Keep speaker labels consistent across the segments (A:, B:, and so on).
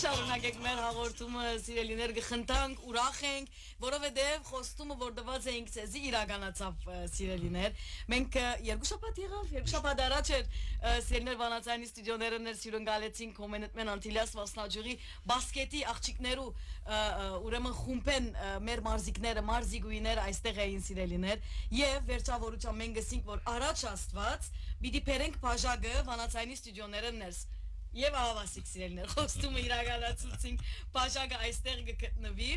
A: շարունակեք մեր հաղորդումը, սիրելիներ, գխնդանք, ուրախ ենք, որովհետև խոստումը, որ տված էինք ցեզի իրականացավ, սիրելիներ։ Մենք երկու շաբաթ եղավ, երկու շաբաթ առաջ էր սիրելիներ Վանացյանի ստուդիոները ներ սիրուն գալեցին կոմենտմեն Անտիլիաս Վասնաջուրի բասկետի աղջիկներու ուրեմն խումբեն մեր մարզիկները, մարզիկուիները այստեղ էին սիրելիներ եւ վերջավորությամբ մենք գսինք, որ առաջ Աստված պիտի բերենք բաժակը Վանացյանի ստուդիոները ներս Եվ ահավասիկ սիրելիներ, խոստումը իրականացուցինք, բաժակը այստեղ գտնվի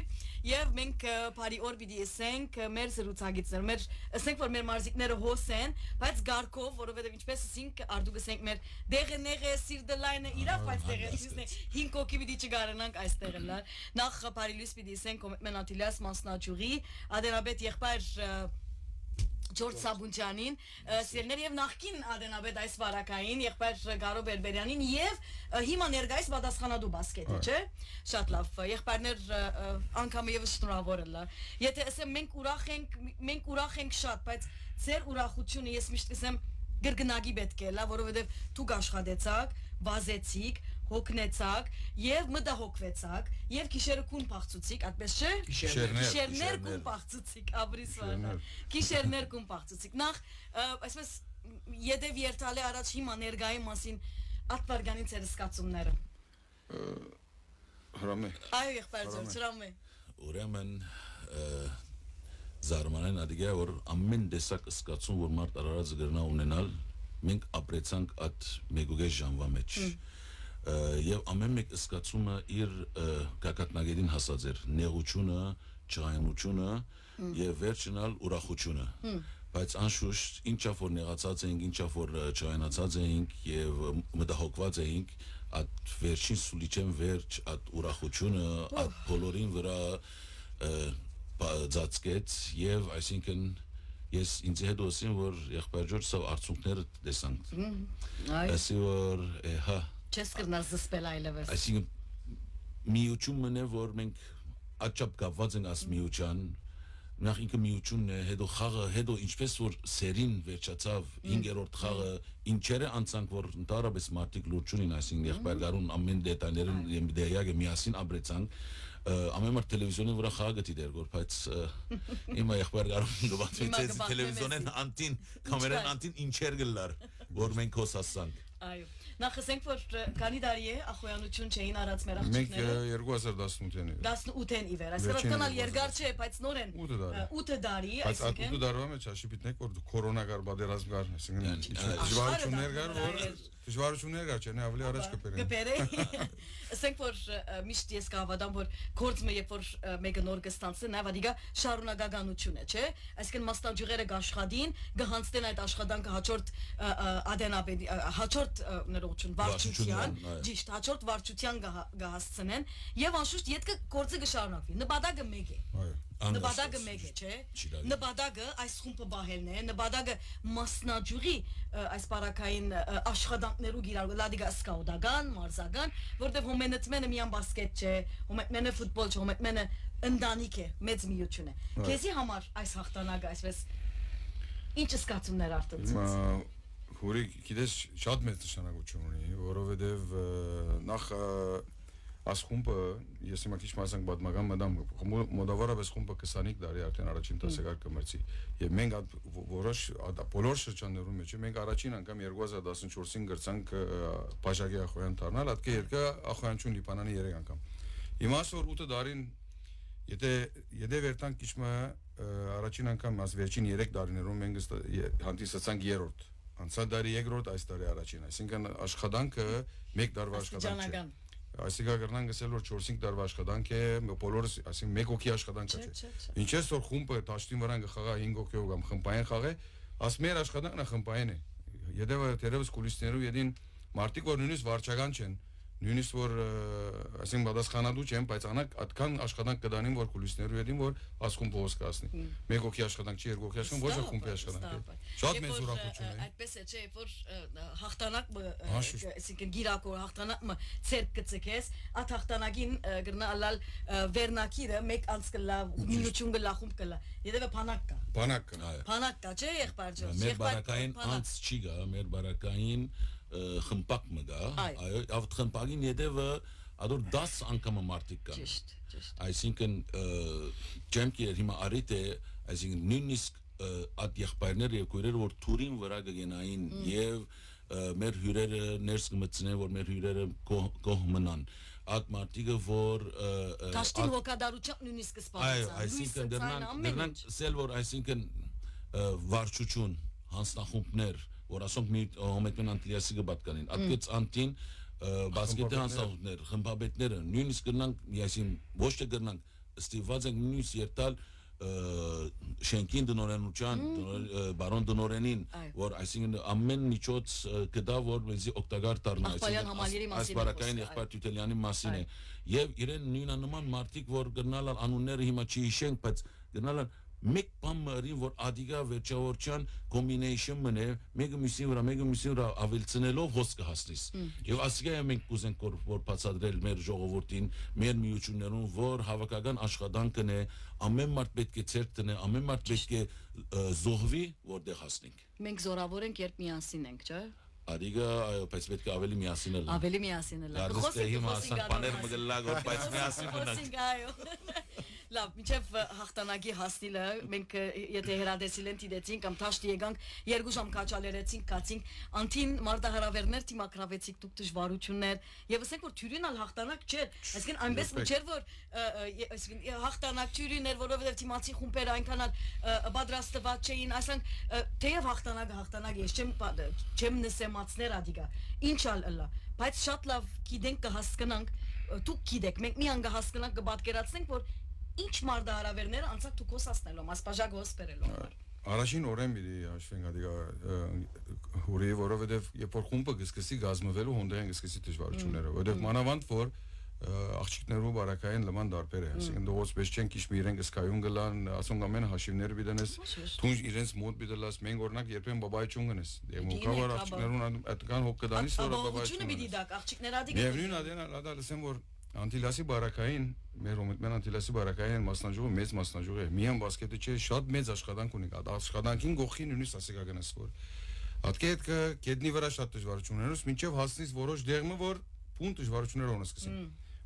A: եւ մենք բարի օր պիտի ասենք մեր զրուցակիցներ, մեր ասենք որ մեր մարզիկները հոսեն, բայց գարկով, որովհետեւ ինչպես ասենք, արդու գսենք մեր դեղները, սիրդլայնը իրավ, բայց դեղերիցն է 5 հոգի պիտի չգարանանք այստեղ լար։ Նախ բարի լույս պիտի ասենք Կոմենտմեն Անտիլիաս Մասնաջուրի, Ադենաբեդ եղբայր Ջորջ Սաբունջանին, սիրելիներ եւ նախկին ադենաբեդ այս վարակային եղբայր Գարո Բերբերյանին եւ հիմա ներկայիս պատասխանատու բասկետի, չէ՞։ Շատ լավ, եղբայրներ անգամ եւս շնորհավոր են լավ։ Եթե ասեմ մենք ուրախ ենք շատ, բայց ձեր ուրախությունը ես միշտ ասեմ գրգնագի պետք է լա, որովհետև դուք աշխատեցաք, վազեցիք, հոգնեցաք եւ մտահոգվեցաք եւ գիշերը կուն փախծուցիք, այդպես չէ։ Գիշերներ կուն փախծուցիք, ապրիսվա։ Գիշերներ կուն փախծուցիք։ Նախ այսպես յետև երթալի առաջ հիմա ներգայի մասին ատվարգանից էր սկացումները։
B: Հրամե։
A: Այո, եղբայր ջան, հրամե։
B: Ուրեմն Զարմանեն ադիգա որ ամեն տեսակ սկացում որ մարդ արարած գրնա ունենալ մենք ապրեցանք այդ մեգուգես ժամվա մեջ եւ ամեն մեկ սկացումը իր գագաթնագետին հասած էր նեղությունը ճայնությունը եւ վերջնալ ուրախությունը բայց անշուշտ ինչա որ նեղացած էինք ինչա որ ճայնացած էինք եւ մտահոգված էինք այդ վերջին սուլիչեն վերջ այդ ուրախությունը այդ բոլորին վրա Ձացկեց եւ այսինքն ես ինձ հետ ասեմ որ եղբայր Ջորջ սա արդյունքները տեսանք ասի որ հա
A: չես կրնաս զսպել այլևս
B: այսինքն միությունն է որ մենք աճապ կապված ենք աս միության նախ ինքը միությունն է հետո խաղը հետո ինչպես որ սերին վերջացավ 5-րդ խաղը ինչերը անցանք որ ընդհանրապես մարտիկ լուրջ ունին այսինքն եղբայր Գարուն ամեն դետայլերն դեյագը միասին ապրեցանք ամեն մար տելևիզիոնի վրա խաղը գտի դեր որ բայց հիմա եղբայր Գարուն գովացից տելևիզիոնեն անտին կամերան անտին ինչեր գլար որ մենք հոսասանք
A: այո նախ ասենք որ քանի տարի է ախոյանություն չէին արած մեր աղջիկները
B: մենք 2018-ին
A: 18-ին ի վեր այսինքն կանալ երկար չէ բայց նորեն 8 տարի
B: այսինքն 8 տարվա մեջ հաշիվիտնեք որ կորոնա գար բادرազմ գար այսինքն դժվարություններ գար որ դժվարություններ գար չէ ավելի առաջ կբերեն
A: ասենք որ միշտ ես կհավատամ որ գործը երբ որ մեկը նոր կստանցնի նա վադիգա շարունակականություն է չէ այսինքն մասնաճյուղերը գաշխատին գահանցեն այդ աշխատանքը հաջորդ ադենաբեդի հաջորդ ներողություն վարչության ճիշտ հաջորդ վարչության գահասցնեն եւ անշուշտ յետքը գործը կշարունակվի նպատակը մեկ է նպատակը մեկ է չէ նպատակը այս խումբը բահելն է նպատակը մասնաճյուղի այս բարակային աշխատանքներու գիրառը լադիգա սկաուտական մարզական որտեղ հոմենտմենը միան բասկետ չէ հոմենտմենը ֆուտբոլ չէ հոմենտմենը ընտանիք է մեծ միություն է քեզի համար այս հաղթանակը այսպես ինչ զգացումներ արտացած
B: Հուրի գիտես շատ մեծ նշանակություն ունի որովհետև նախ Այս խումբը ես հիմա քիչ մասանք պատմական մտամ մոտավորապես խումբը 25 տարի արդեն առաջին տասեկար կմրցի եւ մենք որոշ բոլոր շրջաններում մեջ մենք առաջին անգամ 2014-ին գրցանք Բաժակի Ախոյան դառնալ հատկե երկա Ախոյանություն Լիբանանի 3 անգամ հիմա այսօր 8 տարին եթե վերտանք քիչը առաջին անգամ աս վերջին 3 տարիներում մենք հանդիսացանք 3-րդ անցած տարի 2-րդ այս տարի առաջին այսինքն աշխատանքը 1 տարվա աշխատանք չէ Այսինքն կգրնան գսել որ 4-5 տարվա աշխատանք է, բոլորս, այսինքն 1 հոգի աշխատանք չէ։ Ինչպես որ խումբը տաշտին վրան կխաղա 5 հոգիով կամ խմբային խաղ է, աս մեր աշխատանքն է խմբային է։ Երևս կուլիսներով յետին մարտիկ որ նույնիսկ վարչական չեն, նույնիսկ որ այսինքն պատասխանատու չեն, բայց անակ այդքան աշխատանք կդանին որ կուլիսներով յետին որ աս խումբը հոս կասնի։ 1 հոգի աշխատանք չի, 2 հոգի աշխատանք, ոչ որ խումբի աշխատանք է։ Շատ մեծ ուրախություն է։
A: Այդպես է, չէ, որ հաղթանակը, այսինքն գիրակոր հաղթանակը ցերկ կծկես, այդ հաղթանակին գրնալալ վերնակիրը մեկ անց կլա, մինություն կլա, խումբ կլա։ Եդևէ փանակ կա։
B: Փանակ կա։
A: Փանակ կա, չէ, եղբայր ջան։
B: Մեր բարակային անց չի գա, մեր բարակային խմբակ մը գա, այո, ավտ խմբակին յետևը
C: ադոր 10 անգամ մարդիկ կան
A: ճիշտ
C: այսինքն ջեմկեր հիմա արիտ է այսինքն նույնիսկ այդ եղբայրները եւ քույրերը որ թուրին վրա կգենային եւ մեր հյուրերը ներս կմտնեն որ մեր հյուրերը կող մնան այդ մարդիկը որ
A: Դաշտին հոգադարությամբ նույնիսկ սպասեցան
C: այսինքն դրանք սել որ այսինքն վարչություն հանձնախումբներ որ ասոնք մի հոմեկմեն անտիլիասի կբատկանին ատկեց անտին բասկետի հանձնախումբներ խմբաբետները նույնիսկ գնանք այսին ոչ թե գնանք ստիված ենք նույնիսկ երթալ շենքին դնորենության բարոն դնորենին որ այսինքն ամեն միջոց կդա որ մեզի օգտակար դառնա այս բարակային եղբայր Տյուտելյանի մասին է եւ իրեն նույնանման մարդիկ որ գնալ անունները հիմա չի հիշենք բայց գնալ մեկ բան մրին որ ադիգա վերջավորչան կոմբինեյշն մնե մեկը մյուսին վրա ավելցնելով հոսքը հասնիս եւ ասիկա մենք կուզենք որ բացատրել մեր ժողովրդին մեր միություններուն որ հավաքական աշխատանքն է ամեն մարդ պետք է ցերկ տնե ամեն մարդ պետք է զոհվի որտեղ հասնենք
A: մենք զորավոր ենք երբ միասին ենք չէ
C: Ադիգա բայց պետք է ավելի միասին լինել
A: ավելի միասին լինել
C: խոսենք հիմա ասան բաներ մգլլա որ բայց միասին մնանք
A: Լավ, միջև հաղթանակի հասնիլը, մենք եթե հրադեսիլ են տիդեցինք, կամ թաշտի եկանք, երկու ժամ կաչալերեցինք, կացինք, անթին մարդահարավերներ թիմակրավեցիք դուք դժվարություններ, եւ ասենք որ թյուրինալ հաղթանակ չէր, այսինքն այնպես չէր որ հաղթանակ թյուրիներ, որովհետեւ թիմացի խումբերը այնքան պատրաստված չէին, այսինքն թեև հաղթանակը ես չեմ նսեմացներ ադիգա, ինչալ ըլա, բայց շատ լավ գիտենք կհասկանանք, դուք գիտեք, մենք մի անգա հասկանանք կպատկերացնենք, որ Ինչ մարդահարավերները անցակ դուք հոսացնելով, ասպաժակ հոսպերելով։
B: Առաջին օրեն պիտի հաշվենք ադիգա հուրի, որովհետև երբ որ խումբը սկսի գազմվելու հոնդերեն սկսի դժվարությունները, որովհետև մանավանդ որ աղջիկներու բարակային լման դարբեր է, այսինքն դողոց պես չեն քիչ մի իրեն կսկայուն գլան, ասոնք ամեն հաշիվները պիտենես, թունջ իրենց մոտ պիտելաս, մենք օրինակ երբեն բաբայ չունգնես, դեմոկրատար աղջիկներուն այդքան հոգ կդանիս որ բաբայ չունգնես։ Միևնույն ադենա լսեմ որ Անտիլասի բարակային, մեր ոմետմեն Անտիլասի բարակային մասնաճյուղը մեծ մասնաճյուղ է, միան բասկետը չէ, շատ մեծ աշխատանք ունի, աշխատանքին գողքին նույնիսկ ասիկա գնաս որ Ատկե հետ կետնի վրա շատ դժվարություններուս, մինչև հասնից որոշ դեղմը, որ փուն դժվարություններ ունը սկսին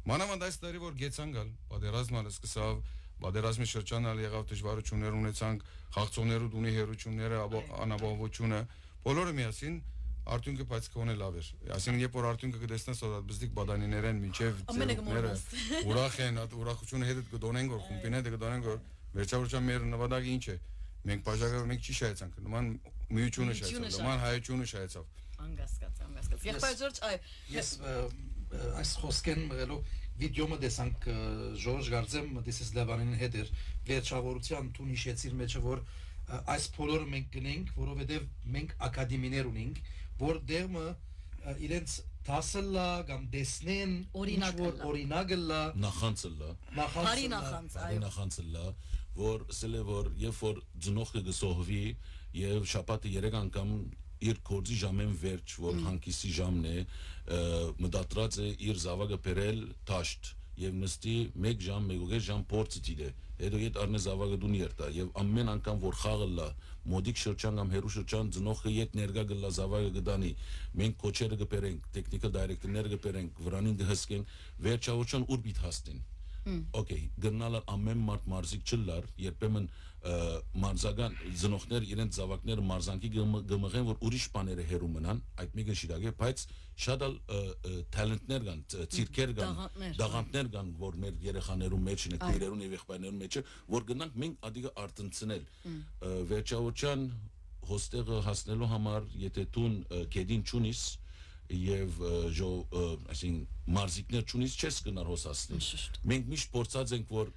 B: Մանավանդ այս տարի որ գեցան գալ, պատերազմը սկսավ, պատերազմի շրջանալ եղավ դժվարություններ ունեցանք, խաղացողներու դունի հերությունները, անապահովությունը, բոլորը միասին Արտունքը բայց կոնե լավ էր։ Այսինքն երբ որ արտունքը կտեսնես որ բզդիկ բադանիներեն մինչև ծերուկները ուրախ են, ուրախությունը հետդ կդոնեն որ խումբին հետ կդոնեն որ վերջավորության մեր նվադագը ինչ է։ Մենք բաժակը մենք չի շահեցանք, նման միությունը շահեցավ, նման հայությունը շահեցավ։
A: Անգասկաց։ Եղբայր Ժորժ, այ
D: ես այս խոսքեն մղելու վիդեոմը տեսանք Ժորժ Գարձեմ դեսես Լևանին հետ էր վերջավորության տուն հիշեցիր մեջը որ այս բոլորը մենք գնենք, որովհետև մենք ակադեմիներ ունենք, որ դերմը իրենց տասելա կամ դեսնեն օրինակը նախանցելա, որ սելե որ երբ որ ծնողքը գսողվի եւ շաբաթը 3 անգամ իր կորձի ժամեն վերջ, որ հանկիսի ժամն է, մտադրած է իր զավակը բերել տաշտ եւ նստի 1 ժամ, 1.5 ժամ փորձը դիտե հետո իդ առնե զավակը դուն երտա եւ ամեն անգամ որ խաղը լա մոդիկ շրջան կամ հերու շրջան ծնողը իդ ներգա գլա զավակը գդանի մենք կոչերը կբերենք տեխնիկալ դայրեկտորները կբերենք վրանին կհսկենք վերջավորության ուր պիտ հասնեն Okay, գնալ ամեն մարդ մարզիկ չլար, երբեմն մարզական ծնողներ իրենց զավակները մարզանքի գմղեն, որ ուրիշ բաները հերու մնան, այդ մեկը շիրակ է, բայց շատ տալենտներ կան, ցիրկեր կան, դաղանտներ կան, որ մեր երեխաներու մեջ են, քույրերուն եւ եղբայրներու մեջ, որ գնանք մենք ադիգա արտնցնել, վերջավորության հոստեղը հասնելու համար, եթե դուն կեդին չունիս եւ այսինքն մարզիկներ ճունից չես գնար հոսացնել մենք միշտ փորձած ենք որ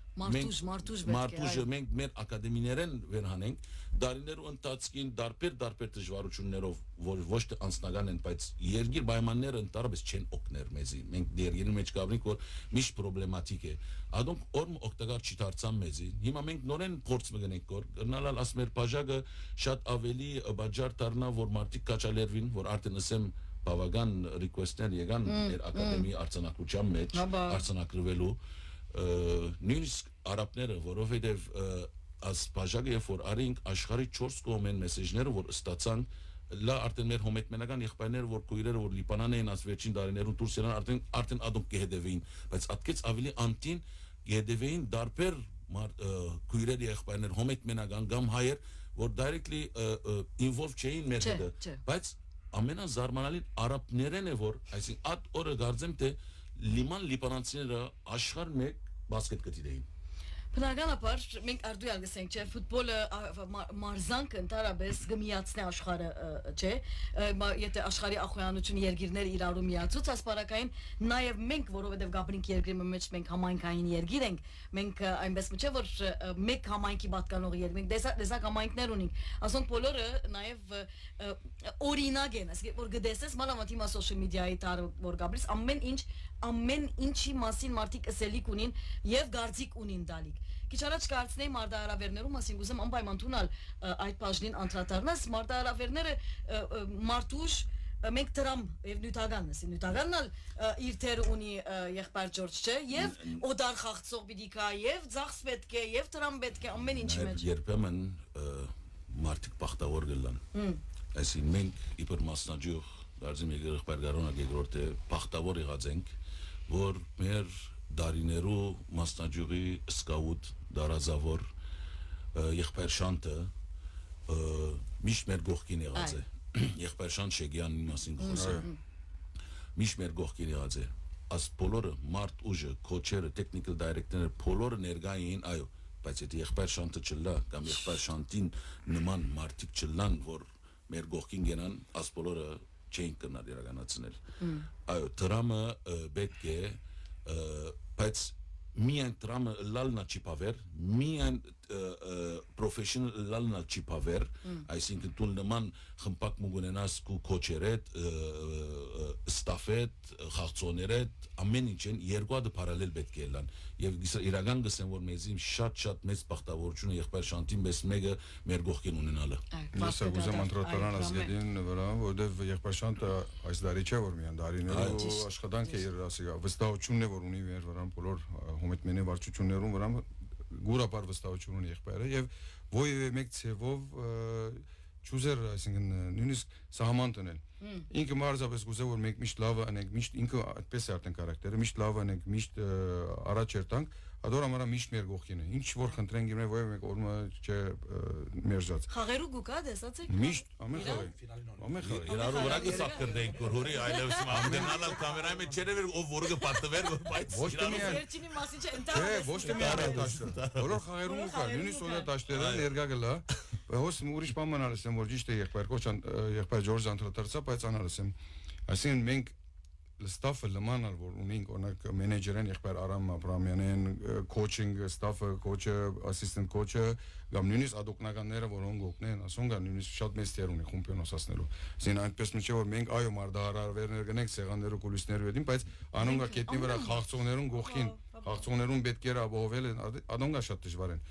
D: մարտուժը մենք մեր ակադեմիներեն վերհանենք դարիներու ընթացքին դարբեր դժվարություններով որ ոչ թե անձնական են բայց երկիր պայմանները ընդառաջ չեն օգներ մեզի մենք դերգերի մեջ կապրենք որ միշտ պրոբլեմատիկ է ադոնք օրմ օգտակար չի դարձան մեզի հիմա մենք նորեն փորձ մգնենք որ գնալ ասմեր բաժակը շատ ավելի բաժար դառնա որ մարտիկ կաչալերվին որ արդեն ասեմ բավական request-ներ եկան մեր ակադեմիայի արձանագրության մեջ արձանագրվելու նույնիսկ արաբները որովհետև աս բաժակը երբ որ արինք աշխարհի 4 կողմեն մեսեջները որ ստացան լա արդեն մեր հոմետմենական եղբայրները որ քույրերը որ լիբանան էին աս վերջին տարիներուն դուրս ելան արդեն ադոնք կհետևեին բայց ատկեց ավելի անտին կհետևեին դարբեր քույրեր եղբայրներ հոմետմենական կամ հայեր որ directly involved չէին մեր հետ բայց ամենազարմանալին արաբներեն է որ այսինքն այդ օրը գարձեմ թե լիբանանցիները աշխարհ մեկ բասկետ կտիրեին
A: Բնականաբար մենք արդյոք գսենք չէ ֆուտբոլը մարզանքը ընդհանրապես գմիացնի աշխարհը չէ եթե աշխարհի ախոյանություն երկիրները իրարու միացուց ասպարակային նաև մենք որովհետև գաբրինք երկրի մեջ մենք համայնքային երկիր ենք մենք այնպես չէ որ մեկ համայնքի պատկանող երկիր ենք դեսակ համայնքներ ունենք ասոնք բոլորը նաև օրինակ են ասենք որ գտեսես մանավանդ հիմա սոցիալ մեդիայի տարը որ գաբրիս ամեն ինչի մասին մարդիկ ասելիք ունին եւ գարձիկ ունին դալիք Քիչ առաջ կարծնեի մարտահրավերներում մասին ուզեմ անպայման տունալ այդ բաժնին անդրադառնաս մարտահրավերները մարտուշ մենք դրամ եւ նյութականն էլ իր թեր ունի եղբայր Ջորջ չէ եւ օդար խաղցող պիտի կա եւ ծախս պետք է եւ դրամ պետք է ամեն ինչի մեջ
D: երբեմն մարդիկ բախտավոր գլան այսին մենք իբր մասնաճյուղ դարձի մեկ եղբայր գարոնակ երկրորդ է բախտավոր եղած ենք որ մեր դարիներու մասնաճյուղի սկաուտ դարազավոր եղբայր շանտը միշտ մեր գողքին եղած է եղբայր շանտ Շեգյանի մասին խոսե միշտ մեր գողքին եղած է աս բոլորը մարդ ուժը քոչերը տեխնիկալ դայրեկտորները բոլորը ներկային այո բայց եթե եղբայր շանտը չլա կամ եղբայր շանտին նման մարդիկ չլան որ մեր գողքին գնան աս բոլորը չէին կնալ իրականացնել այո դրամը պետք է բայց միայն դրամը լալնա չի բավեր միայն professional լալնա չի բավեր այսինքն դու նման խմպակ մունենաս ու քոչերետ ստաֆետ խաղցոներետ ամեն ինչն երկու հատ parallel պետք է լան եւ իրական գսեն որ մեզի շատ մեծ բախտավորություն եղբայր շանտին մեզ մեկը մեր գողքին ունենալը
B: ես ուզում անդրադառնալ ասգեդին վրա որովհետեւ եղբայր շանտը այս դարի չէ որ միան դարիներու աշխատանք է իր ասիգա վստահությունն է որ ունի մեր վրան բոլոր հոմետմենի վարչություններուն վրա գուրապար վստահություն ունի եղբայրը եւ ոյ մեկ ցևով ճուզեր այսինքն նույնիսկ սահման տնել ինքը մարզապես գուզե որ մենք միշտ լավը անենք միշտ ինքը այդպես է արդեն քարակտերը միշտ լավը անենք միշտ առաջ երտանք Ador amara միշտ մեր գողքին է ինչ որ խնդրենք գինե ոյ մեկ օրը չէ մերժած
A: Խաղերու գուկա դեսացեք
B: միշտ ամեն խաղի
D: իրարու վրա կսապ կրդենք որ հորի այլևս մամդենալալ կամերայի մեջ չեր ver ով որը կպատվեր բայց
B: ոչ թե միայն
A: վերջինի մասի չէ ընտանիք
B: չէ ոչ թե միայն դաշտը բոլոր խաղերում կա նույնիսկ օդա դաշտերը ներգա գլա հոս ուրիշ բան անալսեմ որ ճիշտ է եղբայր կոչան եղբայր Ջորջ անդրադարձա բայց անալսեմ այսինքն մենք Ստաֆը լմանալ որ ունենք օրինակ մենեջերեն եղբայր Արամ Աբրամյանեն coaching staff-ը coach-ը assistant coach-ը կամ նույնիսկ ադոկնականները որոնք օգնեն ասոնք կան նույնիսկ շատ մեծ տեր ունի խումբին ոսացնելու ասեն այնպես մի չէ որ մենք այո մարդահարավերներ գնենք սեղաններու կուլիսներու հետին բայց անոնք կետնի վրա խաղցողներուն գողքին խաղցողներուն պետք է ապահովել անոնք շատ դժվար են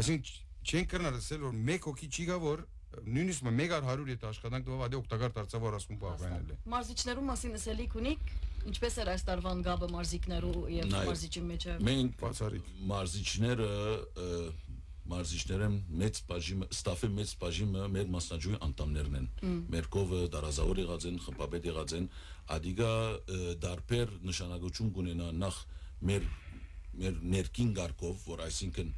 B: այսինքն չեն կրնալ ասել որ մեկ հոգի չի գա որ նույնիսկ 100 եթե աշխատանք տվավ ադե օգտակար դարձավ որ ասում բաղանել է
A: մարզիչներու մասին ասելիք ունիք ինչպես էր այս տարվան գաբը մարզիկներու եւ մարզիչի մեջ
D: մենք
B: բացարիք
D: մարզիչները մեծ բաժիմը ստաֆի մեծ բաժիմը մեր մասնաճյուղի անդամներն են մեր կովը դարազավոր եղած են խմբապետ եղած են ադիգա դարբեր նշանակություն կունենա նախ մեր ներքին գարկով որ այսինքն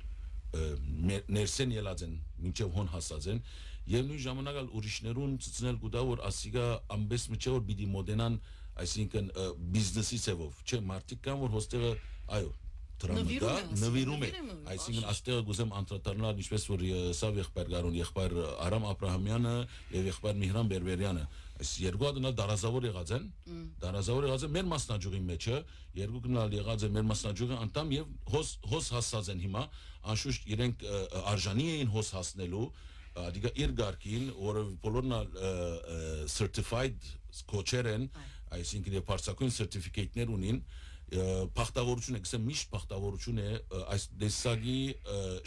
D: ներսեն ելած են մինչև հոն հասած են եւ նույն ժամանակ ուրիշներուն ցցնել գուտա որ ասիգա ամբես միջը որ բիդի մոդենան այսինքն բիզնեսի ծևով չէ մարդիկ կան որ հոստեղը այո դրամա նվիրում է այսինքն աստեղը գուզեմ անդրադառնալ ինչպես որ սավ եղբայր գարուն եղբայր Արամ Աբրահամյանը եւ եղբայր Միհրան Բերբերյանը այս երկու հատ դարազավոր եղած են մեր մասնաճյուղի մեջը երկու կնալ եղած են մեր մասնաճյուղի անդամ եւ հոս հասած են հիմա անշուշտ իրենք արժանի էին հոս հասնելու դիգա իր գարկին որը բոլորն certified coach-եր են այսինքն պարսակույն certificate-ներ ունին Փախտավորություն է, գսեմ միշտ փախտավորություն է այս դեսագի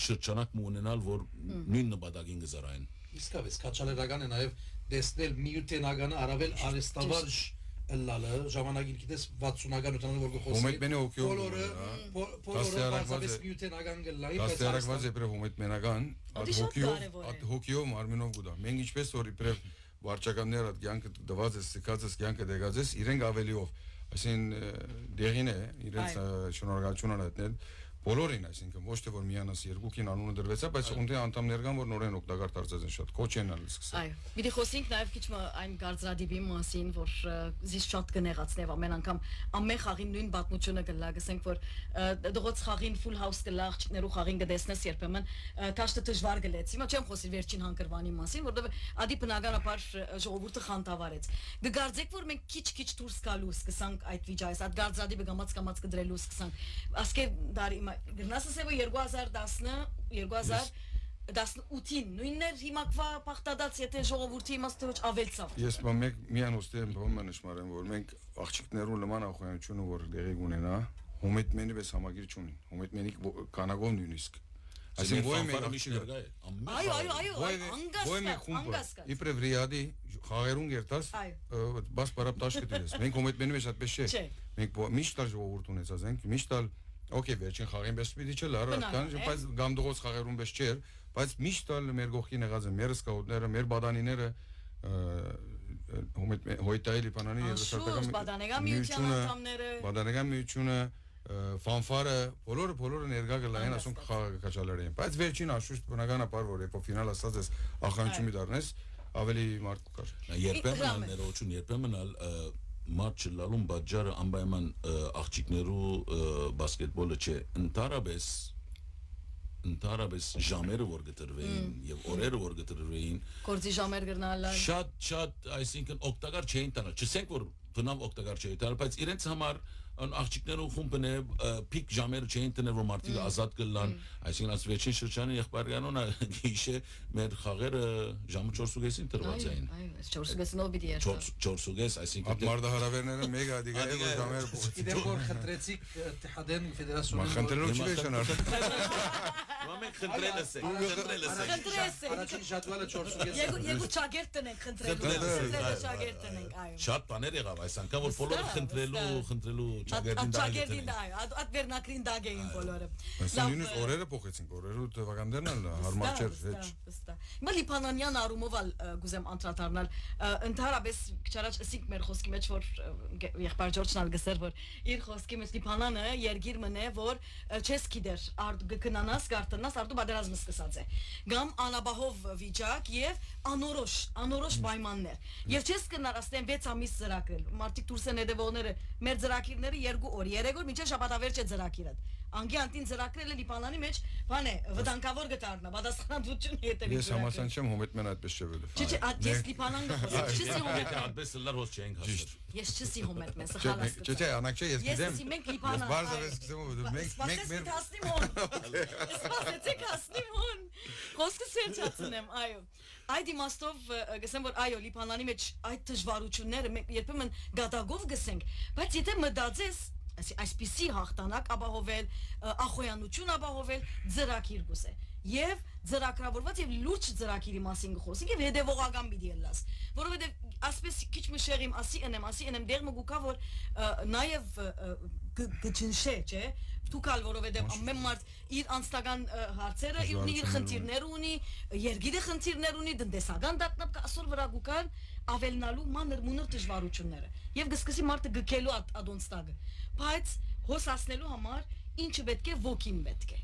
D: շրջանակ ունենալ, որ նույն նպատակին գզարային։
E: Իսկապես, քաչալերական է նաև դեսնել միութենագանը առավել արեստավարժ լալը ժամանակին գիտես 60-ական ուտանալ որ գխոսի։
B: Հոմետմենի օկյո։
E: Բոլորը բացապես միութենական գլայի,
B: բայց դասերակված է պրև հոմետմենական, հոկիով մարմինով գուտա։ Մենք ինչպես որ իբրև վարչականները կյանքը դված է, սկած է, կյանքը դեղած է, իրենք ավելիով, այսին դեղին է, իրենց շնորհակալություն անհատնել բոլորին, այսինքն ոչ թե որ միանաս երկուքին անունը դրվեցա, բայց ունի անդամներ կան, որ նորեն օգտակար դարձած են շատ, քոչ են ալիս սկսել։
A: Այո, մի խոսենք նաև քիչ այն գարձրադիբի մասին, որ զիս շատ կնեղացնեվ ամեն անգամ ամեն խաղին նույն պատմությունը կլա, գսենք որ դողոց խաղին full house կլա, աղջիկներու խաղին կդեսնես երբեմն տաշտը դժվար գլեց։ Հիմա չեմ խոսի վերջին հանգրվանի մասին, որովհետև ադի բնականաբար ժողովուրդը խանտավարեց։ Գգարձեք որ մենք քիչ դուրս գալու սկսանք այդ վիճակից, այդ գարձրադիբը գամած կդրելու սկսանք։ Ասկե դարի Գրնասը սեվը 2018-ին նույնն էր հիմակվա պախտադած, եթե ժողովուրդի իմաստը ոչ ավելցավ։
B: Ես միան ուստեմ բոմը նշմարեմ, որ մենք աղջիկներու նման ախոյանությունը, որ դեղի ունենա, հոմետմենի պես համագիր չունին, հոմետմենի կանագով նույնիսկ։ Այսինքն ոյ մենք անգասկա։ Իբրև Ռիադի խաղերուն գերտաս, բաս բարապ տաշ կտիրես։ Մենք հոմետմենի մեջ այդպես չէ։ Մենք միշտ ժողովուրդ ունեցած ենք, միշտ Okay, վերջին խաղին պես պիտի չլար, բայց գամդողոց խաղերուն պես չէր, բայց միշտ մեր գողքին եղած են մեր սկաուտները, մեր բադանիները, հոյտայի լիպանանի
A: երաժշտական
B: բադանեգան միությունը, ֆանֆարը, բոլորը ներկա գլային, ասում խաղը կաչալեր էին, բայց վերջին անշուշտ բնականաբար, որ երբ ֆինալ ասած ես ախանչումի դառնես, ավելի մարդ կար։
C: Երբեմն ներողություն, երբեմն Մարդ չլալուն բաժարը անպայման աղջիկներու բասկետբոլը չէ, ընդհանրապես ժամերը որ գտրվեին եւ օրերը որ գտրվեին
A: գործի ժամեր գրնալը
C: շատ այսինքն օգտակար չէին տանել չսենք որ բնավ օգտակար չէին տանել բայց իրենց համար աղջիկներու խումբն է պիկ ժամերը չէին տնել որ մարդիկ ազատ կլան այսինքն այս վերջին շրջանի եղբայրյանոնը գիշե մեր խաղերը ժամը 4:30-ին տրված էին
A: այո 4:30-ով պիտի էր
C: 4:30 այսինքն
B: մարտահրավերները մեկ ադիգա է որ ժամերը փոխեցին
E: Իդեմ որ խնդրեցիք Թեհադեն ֆեդերացիոն
B: խնդրելու չի շնորհ
C: Մենք խնդրելս ենք
E: Առաջին շաբաթը 4:30
A: Երկու ճագերտ տնենք խնդրելու ճագերտ տնենք այո
C: Շատ բաներ եղավ այս անգամ որ բոլորը խնդրելու
A: ճագերտին դա այդ վերնակրին դագ էին բոլորը
B: Նույնիսկ օրերը փոխեցինք օրերու տվականներն էլ հարմար չէր հեչ
A: Հիմա լիբանանյան առումով գուզեմ անդրադառնալ ընդհանրապես քչարաջ ասիկ մեր խոսքի մեջ որ եղբայր Ջորջն ալ գսեր որ իր խոսքի մեջ լիբանանը երգիր մնե որ չես գիտեր գնանաս գարտնաս արդու բادرազմը սկսած է գամ անաբահով վիճակ եւ անորոշ պայմաններ եւ չես կնար ասեն 6 ամիս ծրակրել մարդիկ դուրս են հետևողները մեր ծրակիրները 2 օր 3 օր մինչեւ շաբաթավերջ է ծրակիրը անգի անտին ծրակրելը լիբանանի մեջ բան է վտանգավոր գտարնա պատասխանատվություն հետևի
B: Ես համասան չեմ հոմետմեն այդպես չէ վելը
A: Չէ ես լիբանան գխոսեմ չսի հոմետմեն
C: այդպես լար հոս չենք հասել
A: Ես չսի հոմետմեն սխալած
B: Չէ անակ չէ ես գիտեմ
A: Ես մենք լիբանան
B: Ես բարձր սկսեմ
A: Խոսքը սերճացնեմ այո Այդ իմաստով գսեմ որ այո լիբանանի մեջ այդ դժվարությունները մենք երբեմն գադագով գսենք բայց եթե մտածես այսպիսի հաղթանակ ապահովել ախոյանություն ապահովել ծրակիր գուսե եւ ծրակրավորված եւ լուրջ ծրակիրի մասին խոսենք եւ հետեւողական պիտի ելնաս որովհետեւ ասպես քիչ մշերիմ ասի ընեմ դեր մգուկա որ նաեւ գջնշե չէ Տուկալ որովհետեւ ամեն մարդ իր անձնական հարցերը իր խնդիրներ ունի երգիրը խնդիրներ ունի տնտեսական դատնապ ասոր վրա գուկան ավելնալու մանր մունր դժվարությունները եւ գսկսի մարդը գկելու ադոնստագը բայց հոսացնելու համար ինչը պետք է ոգին պետք է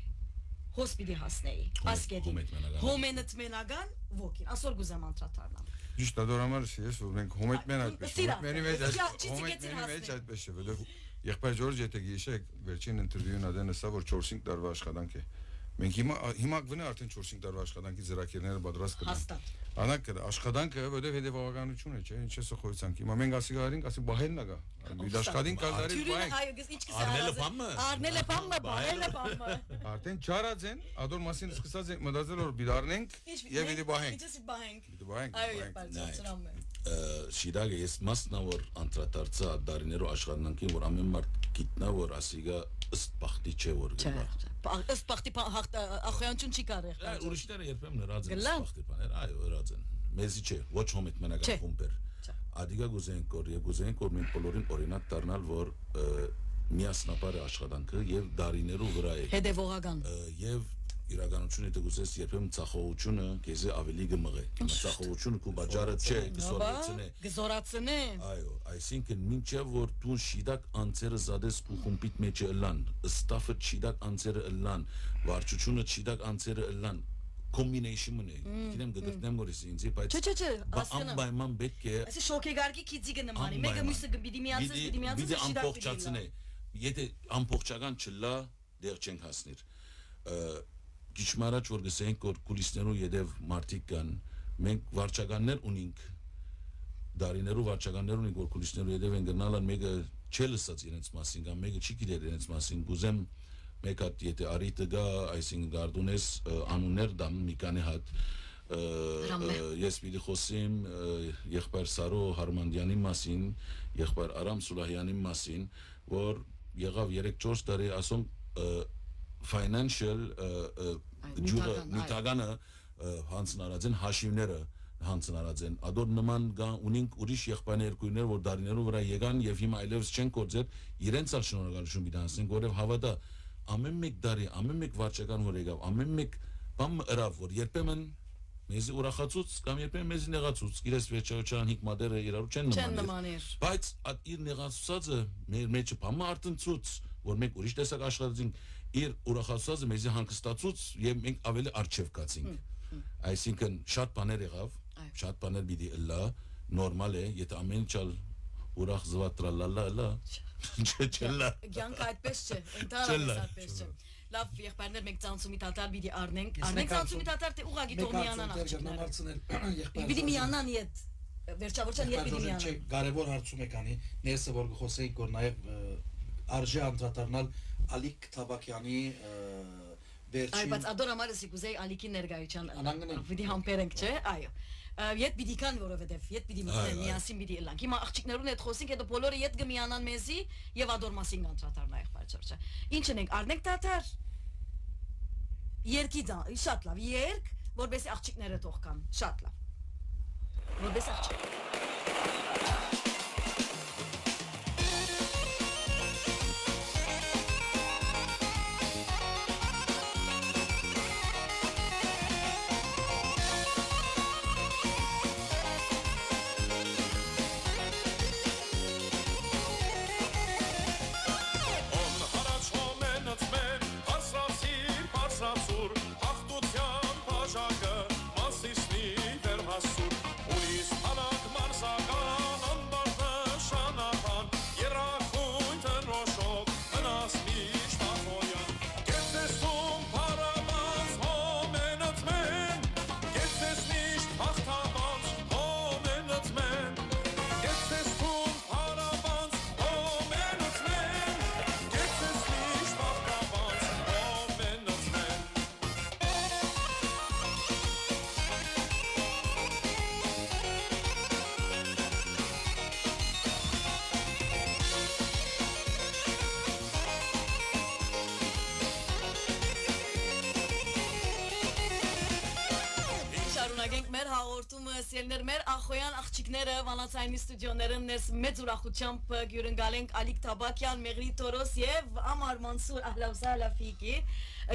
A: հոսպիտի հասնեի ասկետի հոմենտմենական ոգին ասոր գուզեմ անդրադառնամ
B: Ճիշտ դորամար ես որ մենք հոմետմեն այդպես հոմետմենի մեջ այդպես չէ որովհետեւ եղբայր Ջորջ եթե գիշեք վերջին ինտերվյուին ադեն ասա որ 4-5 տարվա աշխատանք է մենք հիմա գտնե արդեն 4-5 տարվա աշխատանքի ծրագիրները պատրաստ կլինեն Անակ աշխատանքը որովհետեւ հետեւողականություն է, չէ՞, ինչ է սխոյցանք։ Հիմա մենք ասի գարին, ասի բահելն ա։ Դաշկալին կալարի բահենք։
A: Արնելը բամը, բահելը բամը։
B: Արդեն չարած են, ադոր մասին սկսած ենք մտածել որ բիդարնենք եւ իդի բահենք։
A: Ինչի բահենք։
B: Իդի բահենք։
A: Այո, բարձրացրամ է։
C: Շիրագը ես մասնավոր անդրադարձա դարիներու աշխատանքին, որ ամեն մարդ գիտնա որ ասիգա ըստ բախտի չէ որ գնա։
A: Ըստ բախտի ախոյանություն չի կարեղ։
C: Ուրիշները երբեմն հրած են բախտի բաներ, այո, հրած են։ Մեզի չէ, ոչ հոմետմենական խումբեր։ Ադիգա գուզենք որ մենք բոլորին օրինակ դառնալ, որ միասնապար աշխատանքը եւ դարիներու վրա է։
A: Հետևողական։
C: Եվ
D: իրականությունը դու գուցես երբեմն ցախողությունը քեզի ավելի գմղե ցախողությունը քու բաժարը չէ գսորացնե
A: գզորացնե
D: այո այսինքն մինչև որ դու շիդակ անցերը զադես ու խումբիտ մեջ ըլան ստաֆը շիդակ անցերը ըլան վարչությունը շիդակ անցերը ըլան combination-ն է գիտեմ գտնեմ գորիս ինձ բայց
A: չէ
D: անպայման պետք է
A: այսի շոկեգարգի քիծիգը նմանի մեկը մյուսը պիտի միացես
D: ամբողջացնե եթե ամբողջական չլա դեռ չենք հասնիր Գիչմարաջ որ գսենք որ կուլիսներու յետև մարտիկ կան մենք վարչականներ ունենք դարիներու վարչականներ ունենք որ կուլիսներու յետև են գնալան մեկը չելսած իրենց մասին կամ մեկը չի գիտեր իրենց մասին գուզեմ մեկ հատ եթե արիտը գա այսինքն գարդունես անուններ դամ մի քանի հատ ես պիտի խոսեմ եղբայր Սարո Հարմանդյանի մասին եղբայր Արամ Սուլահյանի մասին որ եղավ 3-4 տարի ասում financial ջուրը նյութականը հանցնարած են հաշիվները հանցնարած են ադոր նման գա ունենք ուրիշ եղբայրներ երկույներ որ դարիներու վրա եկան եւ հիմա այլևս չեն կործել իրենց ալ շնորհակալություն պիտի հանցնեն որովհետեւ հավատա ամեն մեկ դարի ամեն մեկ վարչական որ եկավ ամեն մեկ բամ ըրավ որ երբեմն մեզի ուրախացուց կամ երբեմն մեզի նեղացուց իրես վերջացան հիկ մադերը իրարու չեն նմաներ բայց իր նեղացուցածը մեր մեջը բամը արտնցուց որ մենք ուրիշ տեսակ աշխատեցինք իր ուրախացուցածը մեզի հանգստացուց եւ մենք ավելի արժեվ կացինք այսինքն շատ բաներ եղավ շատ բաներ պիտի լա նորմալ է եթե ամեն չալ ուրախ զվատրալալա չլա
A: Գյանք այդպես չէ ընդհանրապես այդպես չէ լավ եղբայրներ մեկ ցանցումի տատար պիտի առնենք ցանցումի տատար թե ուղագի թող միանան աղջիկները պիտի միանան իդ վերջավորչան իդ պիտի միանան
E: չէ կարևոր հարցում եք անի ներսը որ գխոսեինք որ նաև արժե անդրադառնալ Ալիկ Թաբակյանի վերջին
A: բայց ադոր ամարսի կուզեի Ալիկի ներկայության պիտի համբերենք չէ այո Ետ պիտի կան որովհետև ետ պիտի մտնեն միասին պիտի ելանք հիմա աղջիկներուն հետ խոսենք հետո բոլորը ետ գմիանան մեզի եւ ադոր մասին անդրադառնա եղբայր Ջորջը ինչն ենք առնենք տատար երկի շատ լավ երկ որովհետեւ աղջիկները թող կան շատ լավ որովհետեւ աղջիկ Մեր հաղորդումը սիրելիներ մեր ախոյան աղջիկները վանացայինի ստուդիոներում ներս մեծ ուրախությամբ գյուրընկալենք Ալիկ Թաբակյան, Մեղրի Թորոս եւ Ամար Մանսուր Ահլավզալա Ֆիկի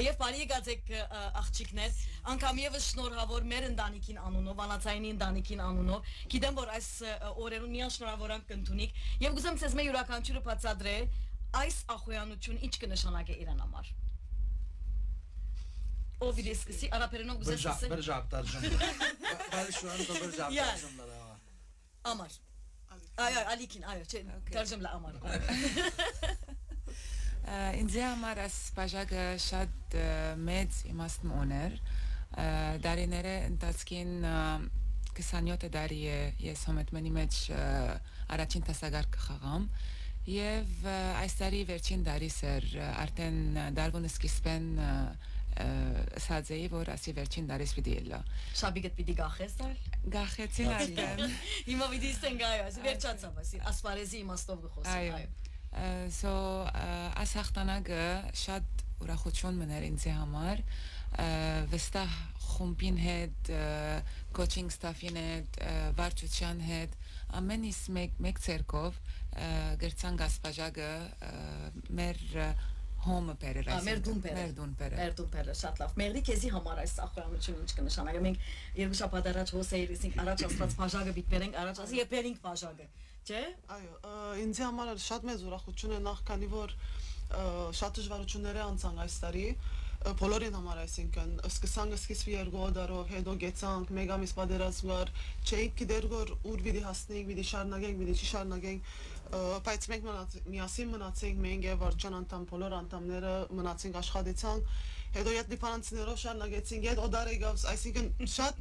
A: եւ բարի եկացեք աղջիկներ անգամ եւս շնորհավոր մեր ընտանիքին անունով վանացայինի ընտանիքին անունով գիտեմ որ այս օրերուն միան շնորհավորանք կընդունիք եւ գուցե ցեզ մեր յուրաքանչյուրը բացադրե այս ախոյանություն ինչ կնշանակե իրան համար O bir eskisi Araperinov güzel sesi.
E: Berjap tercüme. Ben şu anda berjap tercüme.
A: Amar. Ay Alikin ay tercüme Amar.
F: İnce Amar as pajag şad med imast moner. Darinere întaskin կսանյոթը դարի է ես հոմետմենի մեջ առաջին տասագար կխաղամ եւ այս տարի վերջին դարիս էր արդեն դարվուն սկիզբեն սածեի որ ասի վերջին դարիս պիտի ելա
A: շաբիգդ պիտի գախես տալ
F: գախեցին արդեն
A: հիմա պիտի ստենք այո ասի վերջացավ ասի ասպարեզի իմաստով գխոսի այո
F: so այս հաղթանակը շատ ուրախություն մներ ինձ համար վստահ խումբին հետ coaching staff-ին հետ վարչության հետ ամենից մեկ ցերկով գրցան գասպաժագը մեր home բերել
A: Մերդուն բերել։ Մերդուն բերել, շատ լավ։ Մեղրի քեզի համար այս սախոյանությունը ինչ կնշանակի։ Մենք երկու շաբաթ առաջ հոսեիրիսինք առաջ ասված բաժակը բիտբերենք, առաջ ասի եւ բերենք բաժակը, չէ՞։
G: Այո, ինձ համար շատ մեծ ուրախություն է նախ քանի որ շատ դժվարություններ անցան այս տարի բոլորին համար, այսինքն սկսանք սկիզբի 2 տարով, հետո գեցանք, մեկ ամիս պատերազմ կար, չէինք գիտեր որ ուր պիտի հասնենք, պիտի շարունակենք, պիտի չշարունակենք, բայց մենք միասին մնացինք, մենք եւ վարչության անդամ, բոլոր անդամները մնացինք, աշխատեցանք, հետո այդ լիփանցիներով շարունակեցինք, այդ օդարը գავს, այսինքն շատ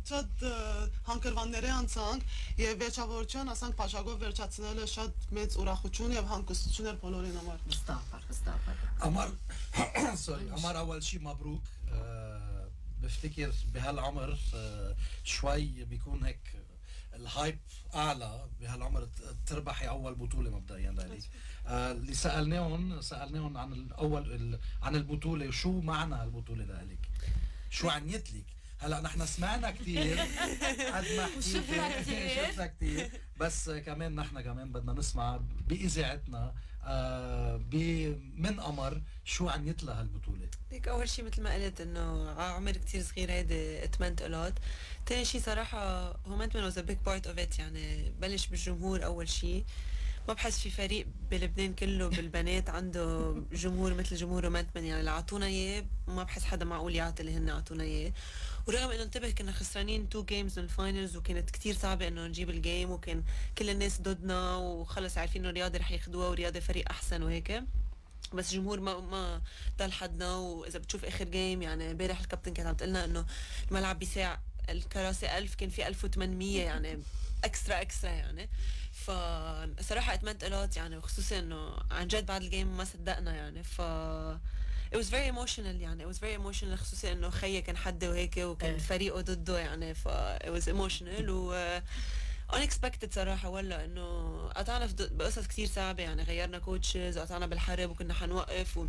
G: հանգրվաններ անցանք եւ վերջավորության ասանք բաժակով վերջացնելը շատ մեծ ուրախություն եւ հանգստություն էր բոլորին համար։
A: Հստակ։
E: عمر أول شيء مبروك بفتكر بهالعمر شوي بيكون هيك الهايب أعلى بهالعمر تربحي أول بطولة مبدئيا لإلك اللي سألناهم عن البطولة شو معنى هالبطولة لإلك شو عنيت لك هلا نحن سمعنا كثير قد ما شفنا كثير بس كمان نحن كمان بدنا نسمع بإذاعتنا من قمر شو عنيت لها هالبطولة؟
H: ليك أول شيء مثل ما قلت إنه عمر كتير صغير هيدي اتمنت قلت. تاني شيء صراحة هومنتمن was a big part of it يعني بلش بالجمهور أول شيء. ما بحس في فريق بلبنان كله بالبنات عنده جمهور مثل جمهور هومنتمن يعني اللي عطونا إياه ما بحس حدا معقول يعطي اللي هن عطونا إياه. ورغم انه انتبه كنا خسرانين 2 جيمز من الفاينلز وكانت كتير صعبة انه نجيب الجيم وكان كل الناس ضدنا وخلص عارفين انه الرياضة رح ياخدوها ورياضة فريق احسن وهيك بس الجمهور ما ضل حدنا واذا بتشوف اخر جيم يعني امبارح الكابتن كانت عم تقلنا انه الملعب بيساع الكراسي 1000 كان في 1800 يعني اكسترا يعني فصراحة اتمنت الوت يعني وخصوصا انه عن جد بعد الجيم ما صدقنا يعني it was very emotional يعني it was very emotional خصوصا انه خيي كان حد وهيك وكان فريقه ضده يعني it was emotional و unexpected صراحة ولا انه قطعنا بقصص كتير صعبة يعني غيرنا كوتشز وقطعنا بالحرب وكنا حنوقف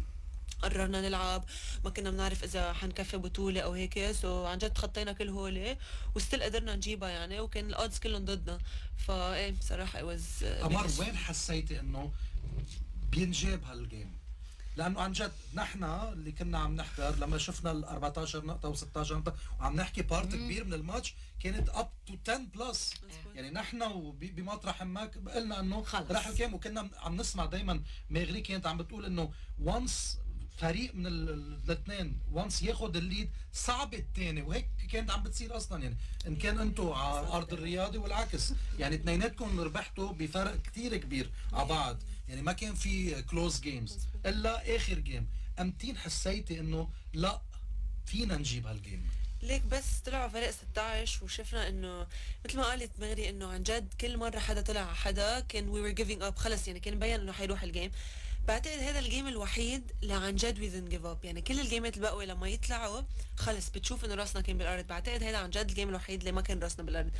H: قررنا نلعب ما كنا بنعرف اذا حنكفي بطولة او هيك سو عن جد تخطينا كل هولي وستيل قدرنا نجيبها يعني وكان الأودز كلهم ضدنا فايه بصراحة it was
E: قمر وين حسيتي انه بينجاب هالجيم؟ لانه عن جد نحن اللي كنا عم نحضر لما شفنا ال 14 نقطه و16 نقطه وعم نحكي بارت كبير من الماتش كانت اب تو 10 بلس يعني نحن بمطرح ما قلنا انه راح الجيم وكنا عم نسمع دائما مغري كانت عم بتقول انه وانس فريق من الاثنين وانس ياخذ الليد صعب الثاني وهيك كانت عم بتصير اصلا يعني ان كان انتم على ارض الرياضي والعكس يعني اثنيناتكم ربحتوا بفرق كثير كبير على بعض يعني ما كان في كلوز جيمز الا اخر جيم امتين حسيتي انه لا فينا نجيب هالجيم
H: ليك بس طلعوا فريق 16 وشفنا انه مثل ما قالت مغري انه عن جد كل مره حدا طلع على حدا كان we were giving up خلص يعني كان مبين انه حيروح الجيم بعتقد هذا الجيم الوحيد اللي عن جد we didn't give up يعني كل الجيمات الباقيه لما يطلعوا خلص بتشوف انه راسنا كان بالارض بعتقد هذا عن جد الجيم الوحيد اللي ما كان راسنا بالارض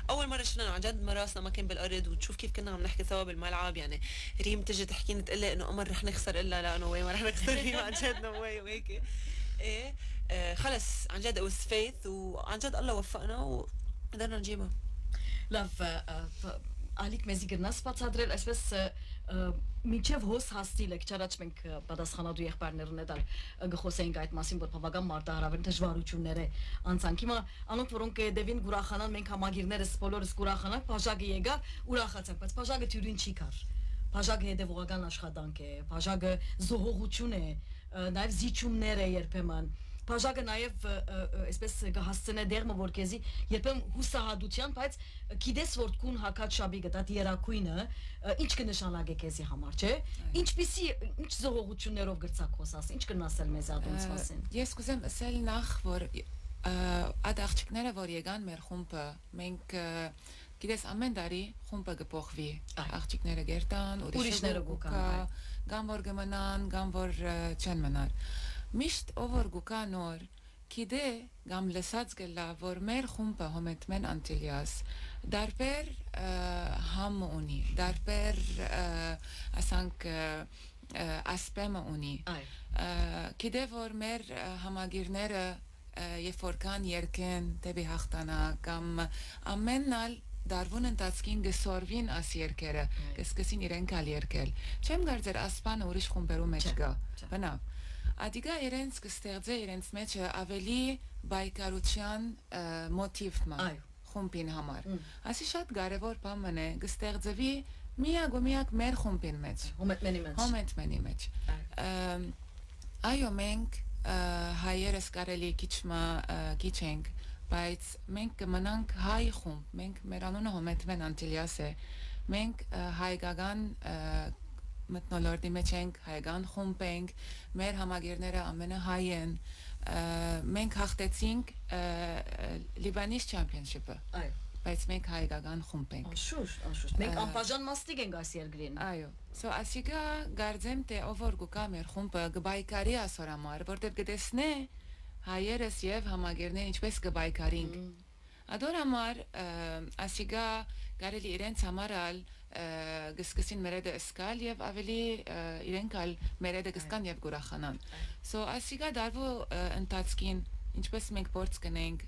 H: اول مره شفنا عن جد ما راسنا ما كان بالارض وتشوف كيف كنا عم نحكي سوا بالملعب يعني ريم تجي تحكيني تقول لي انه قمر رح نخسر الا لا انه ما رح نخسر عن جد نو واي وهيك ايه خلص عن جد it was faith وعن جد الله وفقنا وقدرنا نجيبها
A: լավ ալիք մեզի գրնաս բացադրել այսպես միջև հոս հաստիլը քիչ առաջ մենք պատասխանատու եղբայրներն էլ գխոսեինք այդ մասին որ բավական մարտահրավեր դժվարություններ է անցանք հիմա անոնք որոնք դեվին ուրախանան մենք համագիրներս բոլորս ուրախանանք բաժակը եկավ ուրախացանք բայց բաժակը թյուրին չի կար բաժակը հետևողական աշխատանք է բաժակը զոհողություն է նաև զիջումներ է երբեմն բաժակը նաև այսպես կհասցնե դերմը որ քեզի երբեմն հուսահատության բայց գիտես որ քուն հակած շաբի գտա երակույնը ինչ կնշանակե քեզի համար չէ ինչպիսի ինչ զողողություններով գրծակ խոսաս ինչ կնասել մեզ ադոնց մասին
F: ես կուզեմ ասել նախ որ այդ աղջիկները որ եկան մեր խումբը մենք գիտես ամեն տարի խումբը կփոխվի աղջիկները գերտան ուրիշները գուկան կամ որ կմնան կամ որ չեն մնար Միշտ ով որ գուկա նոր գիտե կամ լսած գլա որ մեր խումբը հոմետմեն անտիլիաս դարբեր համ ունի դարբեր ասանք ասպեմը ունի գիտե որ մեր համագիրները երբ որ կան երկեն դեպի հաղթանա կամ ամենալ դարվուն ընթացքին գսորվին աս երկերը կսկսին իրենք ալ երկել չեմ կարծեր ասպանը ուրիշ խումբերու մեջ գա բնավ Ադիգա իրենց կստեղծե իրենց մեջ ավելի բայկարության մոտիվ մա խումբին համար ասի շատ կարևոր բան է կստեղծվի միակ մեր խումբին մեջ հոմետմենի մեջ այո մենք հայերս կարելի քիչ ենք բայց մենք կմնանք հայ խումբ մենք մեր անունը հոմետմեն անտիլիաս է մենք հայկական մտնոլորտի մեջ ենք հայկական խումբ ենք մեր համագերները ամենահայ են մենք հաղթեցինք Լիբանանի չեմպիոնշիպը բայց մենք հայկական խումբ ենք
A: անշուշտ մենք անբաժան մասնիկ ենք այս երկրին
F: այո so ասիկա գարձեմ թե ով որ կա մեր խումբը գբայկարի ասոր համար որտեղ կտեսնե հայերս եւ համագերները ինչպես կբայկարինք ադոր համար ասիկա կարելի իրենց համարալ գսկսին մերեդը սկալ եւ ավելի իրենք ալ մերեդը գսկան եւ գուրախանան so ասիկա դարվո ընթացքին ինչպես մենք փորձ կնենք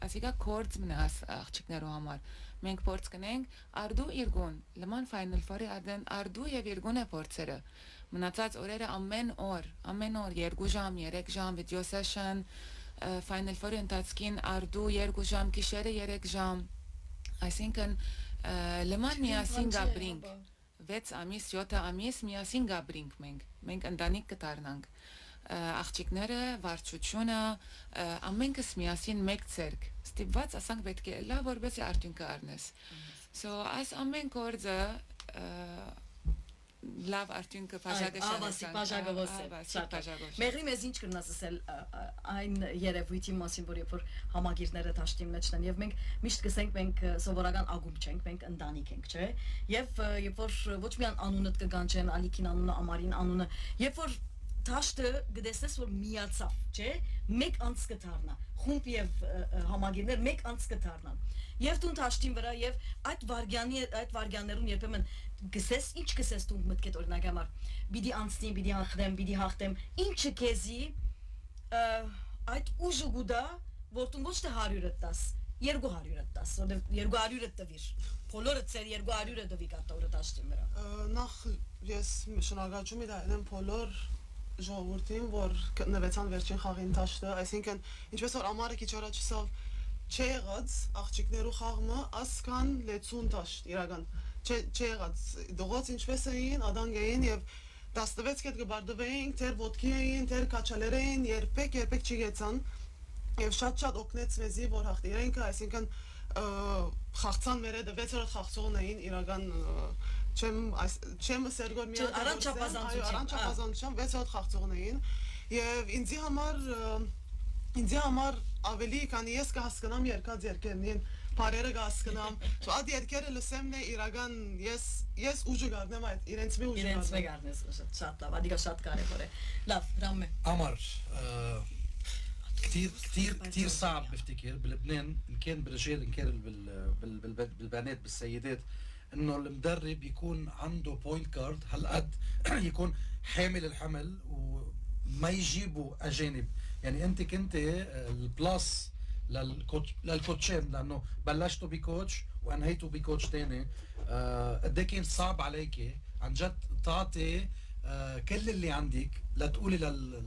F: ասիկա կորձ մնաս աղջիկներու համար մենք փորձ կնենք արդու իրգուն լման ֆայնալ ֆորի արդու եւ իրգուն է փորձերը մնացած օրերը ամեն օր 2 ժամ 3 ժամ վիդեո սեշն ֆայնալ ֆորի ընթացքին արդու 2 ժամ գիշերը 3 ժամ այսինքն լման միասին գաբրինք 6 ամիս 7 ամիս միասին գաբրինք մենք ընտանիք կդառնանք աղջիկները վարչությունը ամենքս միասին մեկ ցերկ ստիպված ասանք պետք է լավ որպես արդյունք առնես so այս ամեն գործը լավ արդյունքը
A: Մեղրի մեզ ինչ կնաս ասել այն երևույթի մասին որ երբ որ համագիրները դաշտի մեջն են եւ մենք միշտ կսենք մենք սովորական ագումբ չենք մենք ընտանիք ենք չէ եւ երբ որ ոչ միայն անունդ կգանչեն Ալիքին անունը Ամարին անունը երբ որ Դաշտը գտեսես որ միացավ, չէ՞, մեկ անց կդառնա, խումբ եւ համագիրներ մեկ անց կդառնան։ Եվ դու դաշտին վրա եւ այդ վարգյաններուն երբեմն գսես, ինչ գսես դու մտքետ օրինակ համար, պիտի անցնի, պիտի հաղթեմ, պիտի հաղթեմ, ինչը քեզի այդ ուժը գուտա, որ դու ոչ թե 100-ը տաս, 200-ը տաս, որտեղ 200-ը տվիր։ Բոլորը ծեր 200-ը տվի կատորը դաշտին վրա։
G: Նախ ես շնորհակալություն եմ բոլոր ժողովրդին, որ գտնվեցան վերջին խաղին դաշտը, այսինքն ինչպես որ ամառը քիչ առաջ ասավ չի եղած աղջիկներու խաղը ասքան լեցուն դաշտ իրական չի եղած դողոց ինչպես էին ադանգ էին եւ 16 կետ գբարդվեին թեր ոտքի էին թեր կաչալեր էին երբեք չի գեցան եւ շատ օգնեց մեզի որ հաղթիրենք այսինքն խաղցան մերեդը 6-րդ խաղցողն էին իրական չեմ սերգոր մի առանցապազանցության 6-րդ խաղցողն էին եւ ինձի համար ավելի քան ես կհասկանամ երկած երկերնին բարերը կհասկանամ այդ երկերը լսեմն է իրական ես ուժը գարնեմ այդ իրենց մի ուժը
A: գարնես շատ լավ ադիգա շատ կարևոր է լավ ռամե
E: عمر كثير صعب بفتكر بلبنان ان كان بالرجال ان كان بالبنات بالسيدات انه المدرب يكون عنده بوينت كارد هالقد يكون حامل الحمل وما يجيبوا اجانب يعني انت كنت البلاس للكوتشين لانه بلشتوا بكوتش وانهيتوا بكوتش ثاني قد كان صعب عليك عن جد تعطي كل اللي عندك لتقولي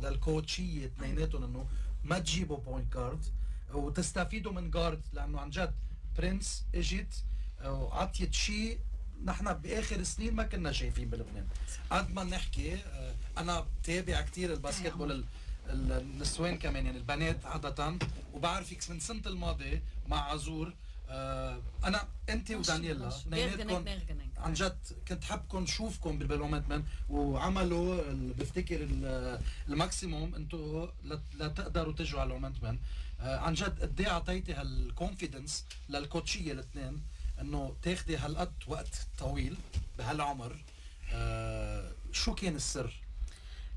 E: للكوتشيه اثنيناتهم انه ما تجيبوا بوينت كارد وتستفيدوا من جارد لانه عن جد برنس اجت وعطيت شيء نحن باخر سنين ما كنا شايفين بلبنان قد ما نحكي انا بتابع كثير الباسكتبول النسوان كمان يعني البنات عادة وبعرفك من سنة الماضي مع عزور انا انت ودانييلا اثنيناتكم عن جد كنت حابكم شوفكم بالبلومنتمن وعملوا بفتكر الماكسيموم انتم لتقدروا تجوا على البلومنتمن عن جد قد ايه اعطيتي هالكونفيدنس للكوتشيه الاثنين انه تاخدي هالقد وقت طويل بهالعمر شو كان السر؟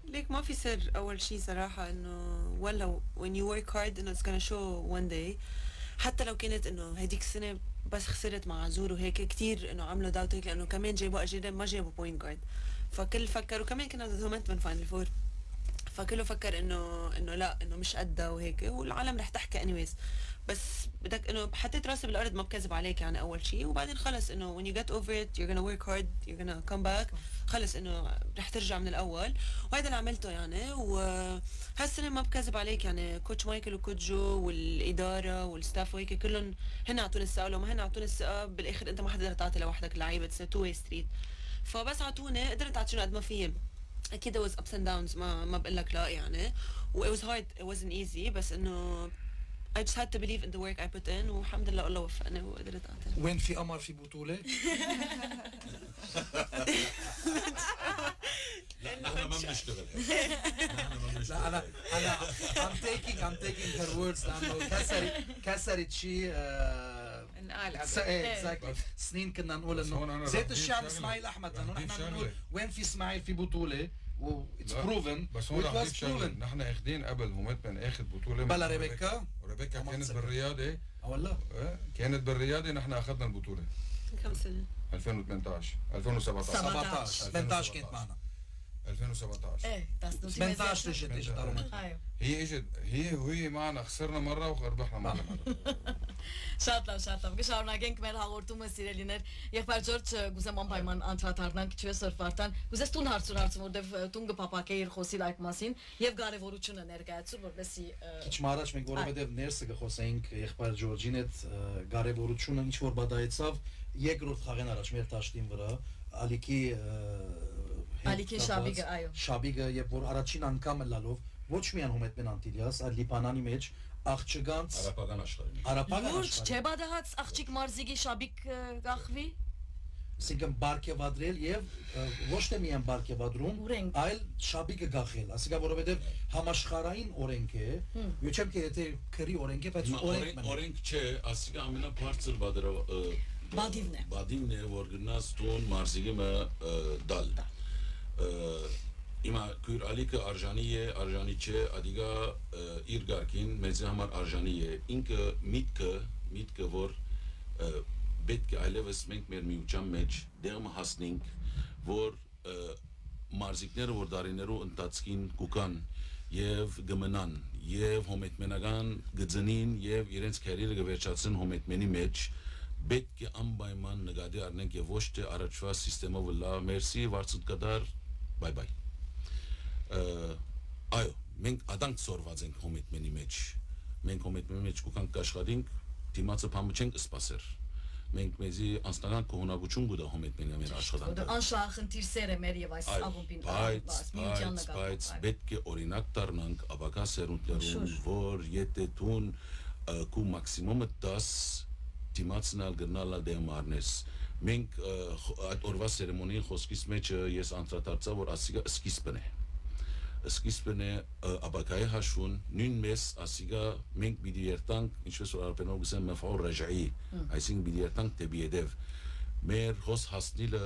H: ليك ما في سر اول شيء صراحه انه ولا when you work hard انه it's gonna show one day حتى لو كانت انه هديك السنه بس خسرت مع عزور وهيك كتير انه عملوا داوت هيك لانه كمان جابوا اجانب ما جابوا بوينت جارد فكل فكروا كمان كنا ضد هومنتمن فاينل فور فكله فكر انه لا انه مش قدها وهيك والعالم رح تحكي anyways بس بدك انه حطيت راسي بالارض ما بكذب عليك يعني اول شيء وبعدين خلص انه when you get over it you're gonna work hard you're gonna come back خلص انه رح ترجع من الاول وهذا اللي عملته يعني وهالسنه ما بكذب عليك يعني كوتش مايكل وكوتش جو والاداره والستاف وهيك كلهم هن اعطوني الثقه لو ما هن اعطوني الثقه بالاخر انت ما حتقدر تعطي لوحدك لعيبه تو واي ستريت فبس اعطوني قدرت اعطيهم قد ما فيي اكيد was ups and downs ما بقول لك لا يعني و it was hard it wasn't easy بس انه I just had to believe in the work I put in والحمد لله الله وفقني وقدرت اعطي
E: وين في قمر في بطولة؟
C: نحن ما بنشتغل
E: لا انا I'm taking her words لانه كسرت شيء
F: انقال
E: اكزاكتلي سنين كنا نقول انه زيت الشعب اسماعيل احمد لانه نحن بنقول وين في اسماعيل في بطولة و it's proven
B: بس هون رح اضيف شغله نحن اخذين قبل هومتمن اخذ بطوله
E: بلا ريبيكا
B: كانت بالرياضه
E: والله
B: كانت بالرياضه نحن اخذنا البطوله
H: كم سنه
B: 2018 2017
E: 18 كانت معنا
B: 2017
A: ايه
E: 18 اجت
A: ايوه
B: هي اجت هي معنا خسرنا مره وربحنا معنا مره
A: Շատ լավ կշարունակենք մեր հաղորդումը սիրելիներ եղբայր Ջորջ գուզեմ անպայման անդրադառնանք չես որ Վարդան գուզես տուն հարցում որտեվ տուն կփապակե իր խոսիլ այդ մասին եւ կարեւորությունը ներկայացու որպեսի
E: Քիչ առաջ մենք որովհետեւ ներսը կխոսեինք եղբայր Ջորջին հետ կարեւորությունը ինչ որ բադայեցավ երկրորդ խաղեն առաջ մեր տաշտին վրա Ալիքի
A: Շաբիգը այո
E: Շաբիգը եւ որ առաջին անգամը լալով ոչ միայն Հոմետմեն Անտիլիաս այլ Լիբանանի մեջ աղջկանց
C: արաբական աշխարհին
E: արաբական
A: Ուրջ չէ բադահած աղջիկ մարզիկի Շաբիկ գախվի
E: Այսինքն բարգեւադրել եւ ոչ թե միայն բարգեւադրում, այլ շաբիկը գախել, ասիկա որովհետեւ համաշխարհային օրենք է, ոչ չեմ թե եթե քրի օրենք է, բայց
C: օրենք չէ, ասիկա ամենաբարձր բադիվն է, որ գնաց տուն մարզիկի մը դալ։ Հիմա քույր Ալիկը արժանի չէ, ադիգա իր գարկին մեծի համար արժանի է։ Ինքը միտքը որ պետք է այլևս մենք մեր միության մեջ դերම հասնենք, որ մարզիկները որ դարիներու ընթացքին կուկան եւ գմնան եւ հոմետմենական գծնին եւ իրենց քարիերը կվերջացնեն հոմետմենի մեջ պետք է անպայման նկատի առնենք եւ ոչ թե առաջվա համակարգով լա մերսի վարչուկադար բայ այո մենք ադանք սորված ենք հոմետմենի մեջ մենք հոմետմենի մեջ կուկանք կաշխատենք դիմացը փամը չենք սպասեր մենք մեզի անձնական կողոնակություն գուտա հոմետմենի մեր աշխատանքը
A: անշահախնդիր սեր է մեր եւ այս աղումբին
C: բայց պետք է օրինակ դառնանք ապակա սերունդներուն որ եթե տուն կու մաքսիմումը 10 դիմացնալ գնալա դեմարնես մենք այդ օրվա սերեմոնիի խոսքից մեջ ես անդրադարձա որ ասիգա սկիզբն է ապակայի հաշուն նույն մեզ ասիգա մենք պիտի երտանք ինչպես որ արաբերենով գսեմ մֆաուր ռաջայի այսինքն պիտի երտանք դեպիեդև մեր հոս հասնիլը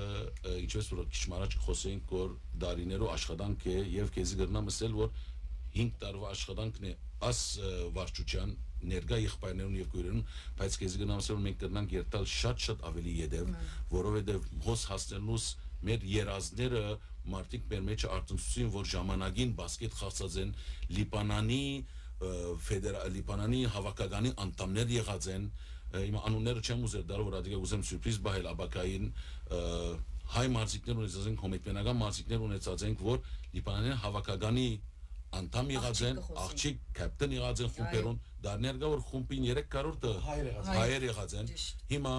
C: ինչպես որ քիչ առաջ խոսեինք որ դարիներու աշխատանք է եւ քեզի գրնամ ասել որ 5 տարվա աշխատանքն է աս վարչության ներգա եղբայրներուն եւ գույրերուն բայց քեզի գնամ ասել մենք կրնանք երտալ շատ ավելի յետև որովհետեւ հոս հասնելուս մեր երազները մարդիկ մեր մեջ արտոնցուցին որ ժամանակին բասկետ խաղացած են Լիբանանի հավաքականի անդամներ եղած են հիմա անունները չեմ ուզել դար որ ադիգա ուզեմ սյուրպրիզ բահել աբակային հայ մարզիկներ ունեցած են կոմիտենական մարզիկներ ունեցած են որ Լիբանանի հավաքականի անդամ եղած են աղջիկ կապիտան եղած են խումբերուն դարներ գա որ խումբին 300-ը հայեր եղած են հիմա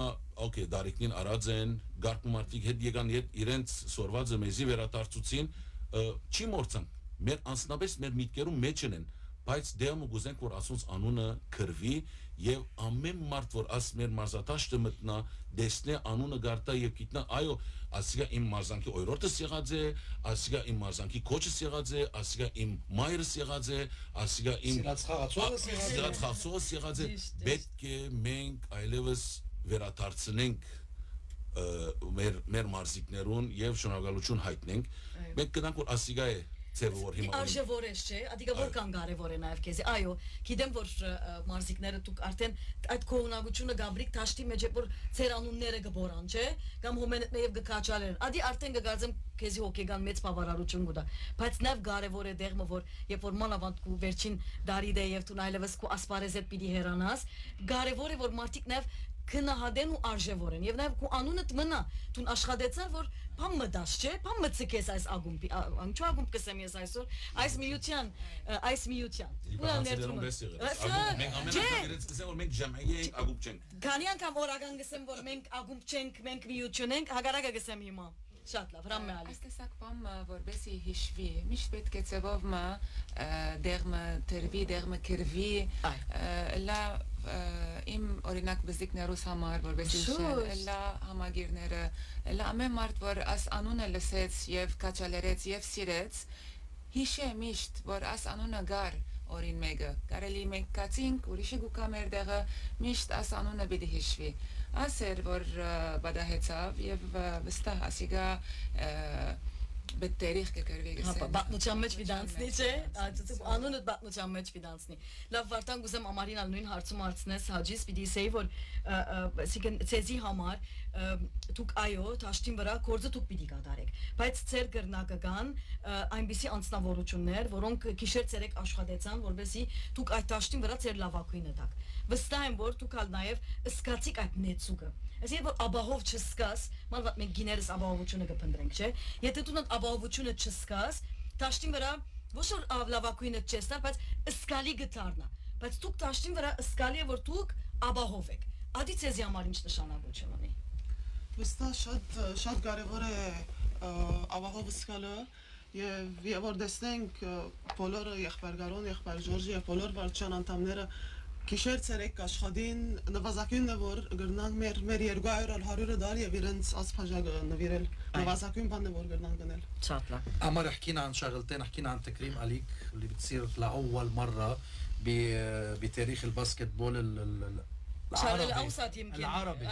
C: օքեյ դարիքնին արած են գարկումարտիկ հետ եկան իրենց սորվածը մեզի վերադարձուցին չի մորցանք մեր անձնապես մեր միտքերում մեջն են բայց դեմ ուզենք որ ասոնց անունը քրվի եւ ամեն մարդ որ աս մեր մարզատաշտը մտնա դեսնե անունը գարտա եւ գիտնա այո ասիգա իմ մարզանքի օրորդը եղած է ասիգա իմ մարզանքի կոչը եղած է ասիգա իմ մայրս եղած է ասիգա իմ խաղացողը եղած է պետք է մենք այլևս վերադարձնենք մեր մարզիկներուն եւ շնորհակալություն հայտնենք մենք գնանք որ ասիգա է ծևը որ հիմա
A: արժևորես չէ, ադիգա որ կան կարևոր է նաև քեզի։ Այո, գիտեմ որ մարզիկները դուք արդեն այդ կողմնակությունը Գաբրիկ Թաշտի մեջ է որ ծեր անունները գբորան, չէ, կամ հոմենետ եւ գկաչալեն։ Ադի արդեն կգարձեմ քեզի հոգեգան մեծ բավարարություն գուտա։ Բայց նաև կարևոր է դեղը որ երբ որ մանավանդ կու վերջին դարի դե եւ դու այլևս կու ասպարեզետ պիտի հերանաս, կարևոր է որ մարդիկ նաև քնահատեն ու արժևորեն եւ նաեւ քու անունդ մնա դու աշխատեցար որ բամ մտած չէ բամ մցկես այս ագումբի անչու ագումբ կսեմ ես այսօր այս միության
C: մենք ամենագերից կսեմ որ մենք ջամայե ենք ագումբ չենք
A: քանի անգամ օրական գսեմ որ մենք ագումբ չենք մենք միություն ենք հագարակը գսեմ հիմա շատ լավ հրամ մեալի
F: Աստեսակ բամ որբեսի հիշվի միշտ պետք է ծևով մա դեղմը թրվի դեղմը քրվի լա իմ օրինակ բզիկներուս համար որբեսի լա համագիրները լա ամեն մարդ որ աս անունը լսեց եւ կաչալերեց եւ սիրեց հիշե միշտ որ աս անունը գար օրին մեկը կարելի մենք կացինք ուրիշը գուկա մեր դեղը միշտ աս անունը պիտի հիշվի ասեր որ բադահեցավ եւ վստահ ասիգա բտերիխ կկրվի գսեմ
A: բատնության մեջ վիդանցնի չէ անունը բատնության մեջ վիդանցնի լավ վարտան գուզեմ ամարին նույն հարցում հարցնես հաջիս պիտի ասեի որ սիկն ցեզի համար դուք այո դաշտին վրա կորձը դուք պիտի կատարեք բայց ծեր գրնակը կան այնպիսի անձնավորություններ որոնք գիշեր ցերեկ աշխատեցան որովհետեւ դուք այդ դաշտին վրա ծեր լավակույնը տակ վստահ եմ որ դուք ալ նաեւ սկացիք այդ նեցուկը Այսինքն որ աբահով չսկաս, մանավանդ մենք գիներս աբահովությունը կփնտրենք, չէ։ Եթե դու աբահովությունը չսկաս, դաշտին վրա ոչ որ լավակույնը չես տա, բայց սկալի գտարնա։ Բայց դուք դաշտին վրա սկալի է որ դուք աբահով եք։ Ադի ցեզի համար ինչ նշանակություն ունի։
G: Վստահ շատ կարևոր է աբահով սկալը եւ որ տեսնենք բոլորը եղբայրգարոն, եղբայր Ժորժի եւ բոլոր վարչության անդամները Քիշեր ցերեկ աշխատին նվազագույնն է որ գրնանք մեր 200-100 դար եւ իրենց ասփաժակը նվիրել նվազագույն բանն է որ գրնանք գնել
A: Շատ լավ
E: عمر حكينا عن شغلتين حكينا عن تكريم عليك اللي بتصير لأول مرة بتاريخ الباسكت بول العربي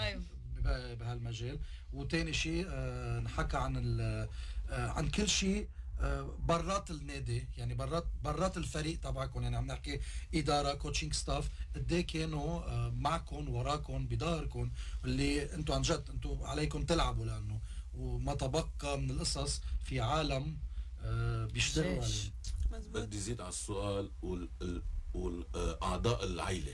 E: بهالمجال وتاني شيء نحكى عن كل شيء برات النادي يعني برات الفريق تبعكم يعني عم نحكي اداره كوتشينج ستاف قد ايه كانوا معكم وراكم بظهركم اللي انتم عن جد انتم عليكم تلعبوا لانه وما تبقى من القصص في عالم بيشتغلوا عليه
C: بدي زيد على السؤال والاعضاء العائله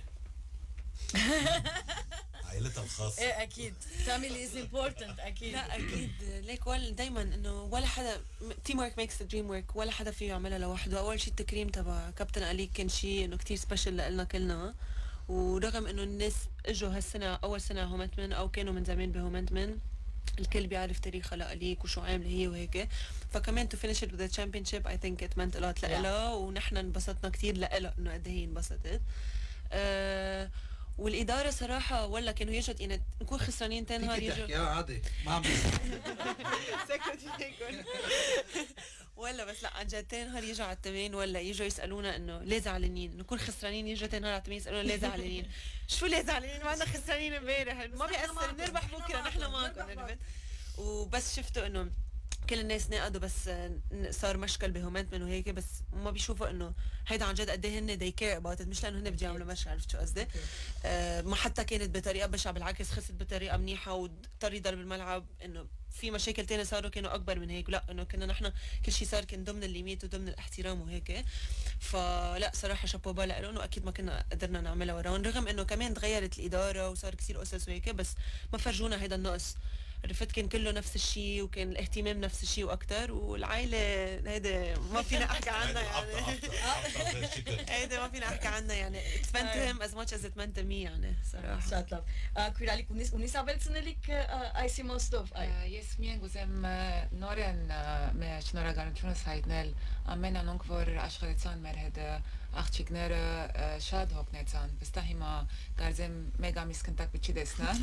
C: عائلتها الخاصة
A: ايه اكيد family is important اكيد
H: لا اكيد ليك دايما انه ولا حدا تيم ورك ميكس ذا دريم ورك ولا حدا فيه يعملها لوحده اول شيء التكريم تبع كابتن علي كان شيء انه كثير سبيشل لنا كلنا ورغم انه الناس اجوا هالسنه اول سنه هومنتمن او كانوا من زمان بهومنتمن الكل بيعرف تاريخها لأليك وشو عامله هي وهيك فكمان to finish it with the championship I think it meant a lot لها ونحن انبسطنا كثير لها انه قد هي انبسطت والإدارة صراحة ولا كانوا يجوا يعني نكون خسرانين تاني نهار يجوا
E: يا عادي ما عم
H: ولا بس لا عن جد تاني نهار يجوا على التمرين ولا يجوا يسألونا إنه ليه زعلانين نكون خسرانين يجوا تاني نهار على التمرين يسألونا ليه زعلانين شو ليه زعلانين ما عندنا خسرانين امبارح ما بيأثر نربح بكرة نحن معكم عرفت وبس شفتوا إنه كل الناس نقدوا بس صار مشكل بهومنتمن وهيك بس ما بيشوفوا انه هيدا عن جد قد ايه هن they care about it مش لانه هن بدهم يعملوا مشكل عرفت شو قصدي ما حتى كانت بطريقه بشعه بالعكس خسرت بطريقه منيحه واضطر يضل بالملعب انه في مشاكل تانية صاروا كانوا اكبر من هيك لا انه كنا نحن كل شيء صار كان ضمن الليميت وضمن الاحترام وهيك فلا صراحه شابوبا لهم واكيد ما كنا قدرنا نعملها وراهم رغم انه كمان تغيرت الاداره وصار كثير قصص وهيك بس ما فرجونا هيدا النقص عرفت كان كله نفس الشيء وكان الاهتمام نفس الشيء واكثر والعائله هيدا ما فينا احكي عنها يعني هيدا ما فينا احكي عنها يعني it meant him as much as it meant to me يعني صراحه
A: շատ լավ քույրալիկ ունիս ավելցնելիք այսի մոստով
F: ես միայն գուզեմ նորեն մեր շնորհակալությունս հայտնել ամեն անոնք որ աշխատեցան մեր հետ աղջիկները շատ հոգնեցան վստահ հիմա կարծեմ մեկ ամիս կնտակ չի տեսնան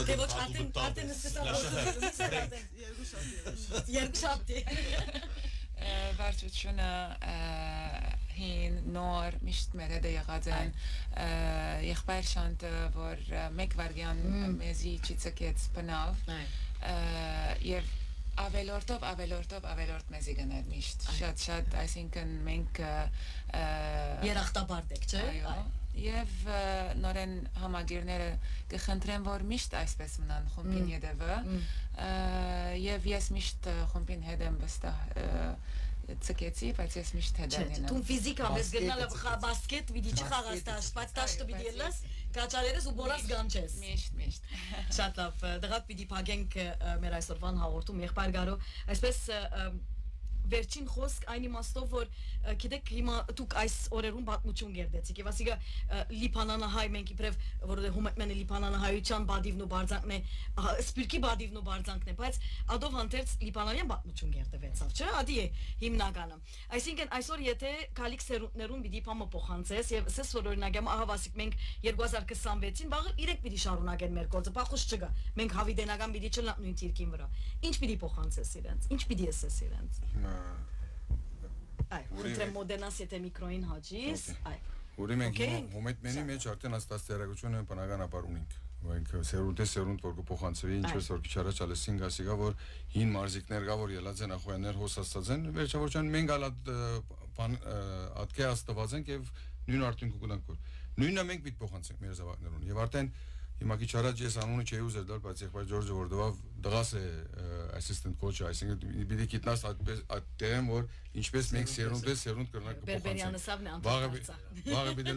A: դե ոչ արդեն երկու շաբթի
F: վարչությունը հին նոր միշտ մեր հետ եղած են եղբայր շանտը որ մեկ վարգյան մեզի չի ցկեց բնավ եւ ավելորդ մեզի գներ միշտ շատ այսինքն մենք
A: երախտապարտ եք, չէ։
F: այո եւ նորեն համագիրները կխնդրեմ որ միշտ այսպես մնան խումբին հետևը եւ ես միշտ խումբին հետ եմ վստահ ցկեցի, բայց ես միշտ հետ եմ։
A: Դու ֆիզիկա մեզ գնալը բասկետ պիտի չխաղաս, բայց տաշտը պիտի ելնես, կաչալերես ու բորած գանչես։
F: Միշտ։
A: Շատ լավ, դրակ պիտի փակենք մեր այսօրվան հաղորդում եղբայր Գարո, այսպես վերջին խոսք այն իմաստով որ գիտեք հիմա դուք այս օրերուն պատմություն գերդեցիք եւ ասիկա լիբանանահայ մենք իբրև որ հոմետմենը լիբանանահայության բադիվն ու բարձանքն է սպիրկի բադիվն ու բարձանքն է բայց ադով հանդերձ լիբանանյան պատմություն գերդվեցավ չէ ադի է հիմնականը այսինքն այսօր եթե քալիք սերունդներուն պիտի փամը փոխանցես եւ ասես որ օրինակ ահավասիկ մենք 2026-ին բաղը իրենք պիտի շարունակեն մեր գործը փախուս չկա մենք հավիդենական պիտի չլնանք նույն թիրքին վրա ինչ պիտի փոխանցես իրենց ինչ պիտի ասես իրենց Այ, խնդրեմ մոդենաս եթե միկրոին հաջիս, այ
B: Ուրի մենք հոմետմենի մեջ արդեն աստաստիարակությունը բնականաբար ունենք Մենք սերունդ որ կփոխանցվի ինչպես որ քիչ առաջ ալեսին գասիգա որ հին մարզիկներ կա որ ելած են ախոյաններ հոսացած են վերջավորչան մենք ալ ատկե աստված ենք եւ նույն արդյունքը կունենք որ նույնը մենք պիտի փոխանցենք մեր զավակներուն եւ արդեն Հիմա քիչ առաջ ես անունը չէի ուզել դալ, բայց եղբայր Ջորջը որ դվավ դղաս է assistant coach-ը, այսինքն պիտի գիտնաս այդտեղեմ որ ինչպես մենք սերունդ կրնանք կփոխանցենք։ Վաղը պիտի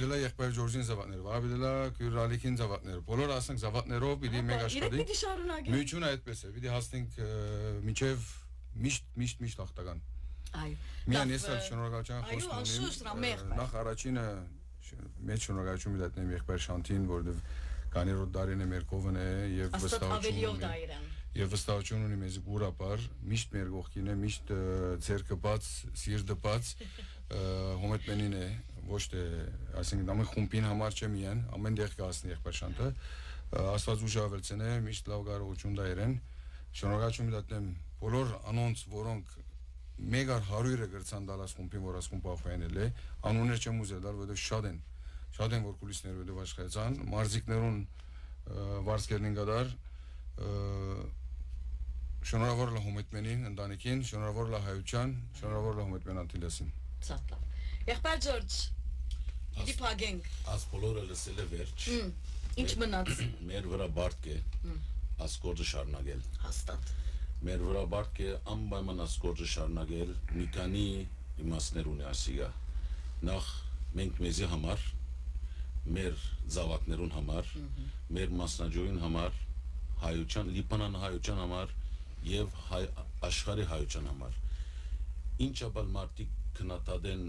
B: լա եղբայր Ջորջին զավակները, վաղը պիտի լա Քյուրալիքին զավակները, բոլոր ասենք զավակներով պիտի մենք աշխատենք։ Նույնությունը այդպես է, պիտի հասնենք մինչև միշտ հաղթական։
A: Այո։
B: Միան ես շնորհակալություն խոսում ունեմ։ Նախ առաջինը Մեջ շնորհակալություն դատեմ եղբայր Շանթին, որովհետև կաներոտ դարին է մեր կողմն է եւ վստահություն ունի մեզ գուրապար, միշտ մեր կողքին է, միշտ ձեռքը բաց, սիրտը բաց, հոմետմենին է, ոչ թե, այսինքն ամեն խումբին համար չէ միայն, ամեն տեղ կհասնի եղբայր Շանթը, Աստված ուժ ավելցնե, միշտ լավ կարողություն դա իրեն, շնորհակալություն դատեմ բոլոր անոնց, որոնք Մեգար 100-ը գրցան դալաս խումբին, որ ասում պահոյանել է, անուններ չեմ ուզել դալ, որովհետև շատ են որ կուլիսներ որովհետև աշխատեցան, մարզիկներուն վարձկերնին գդար, շնորհավոր լա հոմետմենին, ընտանիքին, շնորհավոր լա հայության, շնորհավոր լա հոմետմեն անտիլեսին։
A: Շատ լավ։ Եղբայր Ջորջ, պիտի փակենք։
C: Աս բոլորը լսել է վերջ։
A: Ինչ մնաց։
C: Մեր վրա բարդ է ասկորդը շարունակել։
A: Հաստատ։
C: Մեր վրա բարդ է անպայման ասկորդը շարունակել մի քանի իմաստներ ունի ասիգա նախ մենք մեզի համար մեր զավակներուն համար մեր մասնաճյուղին համար հայության լիբանան հայության համար եւ աշխարհի հայության համար ինչաբալ մարտիկ քնատադեն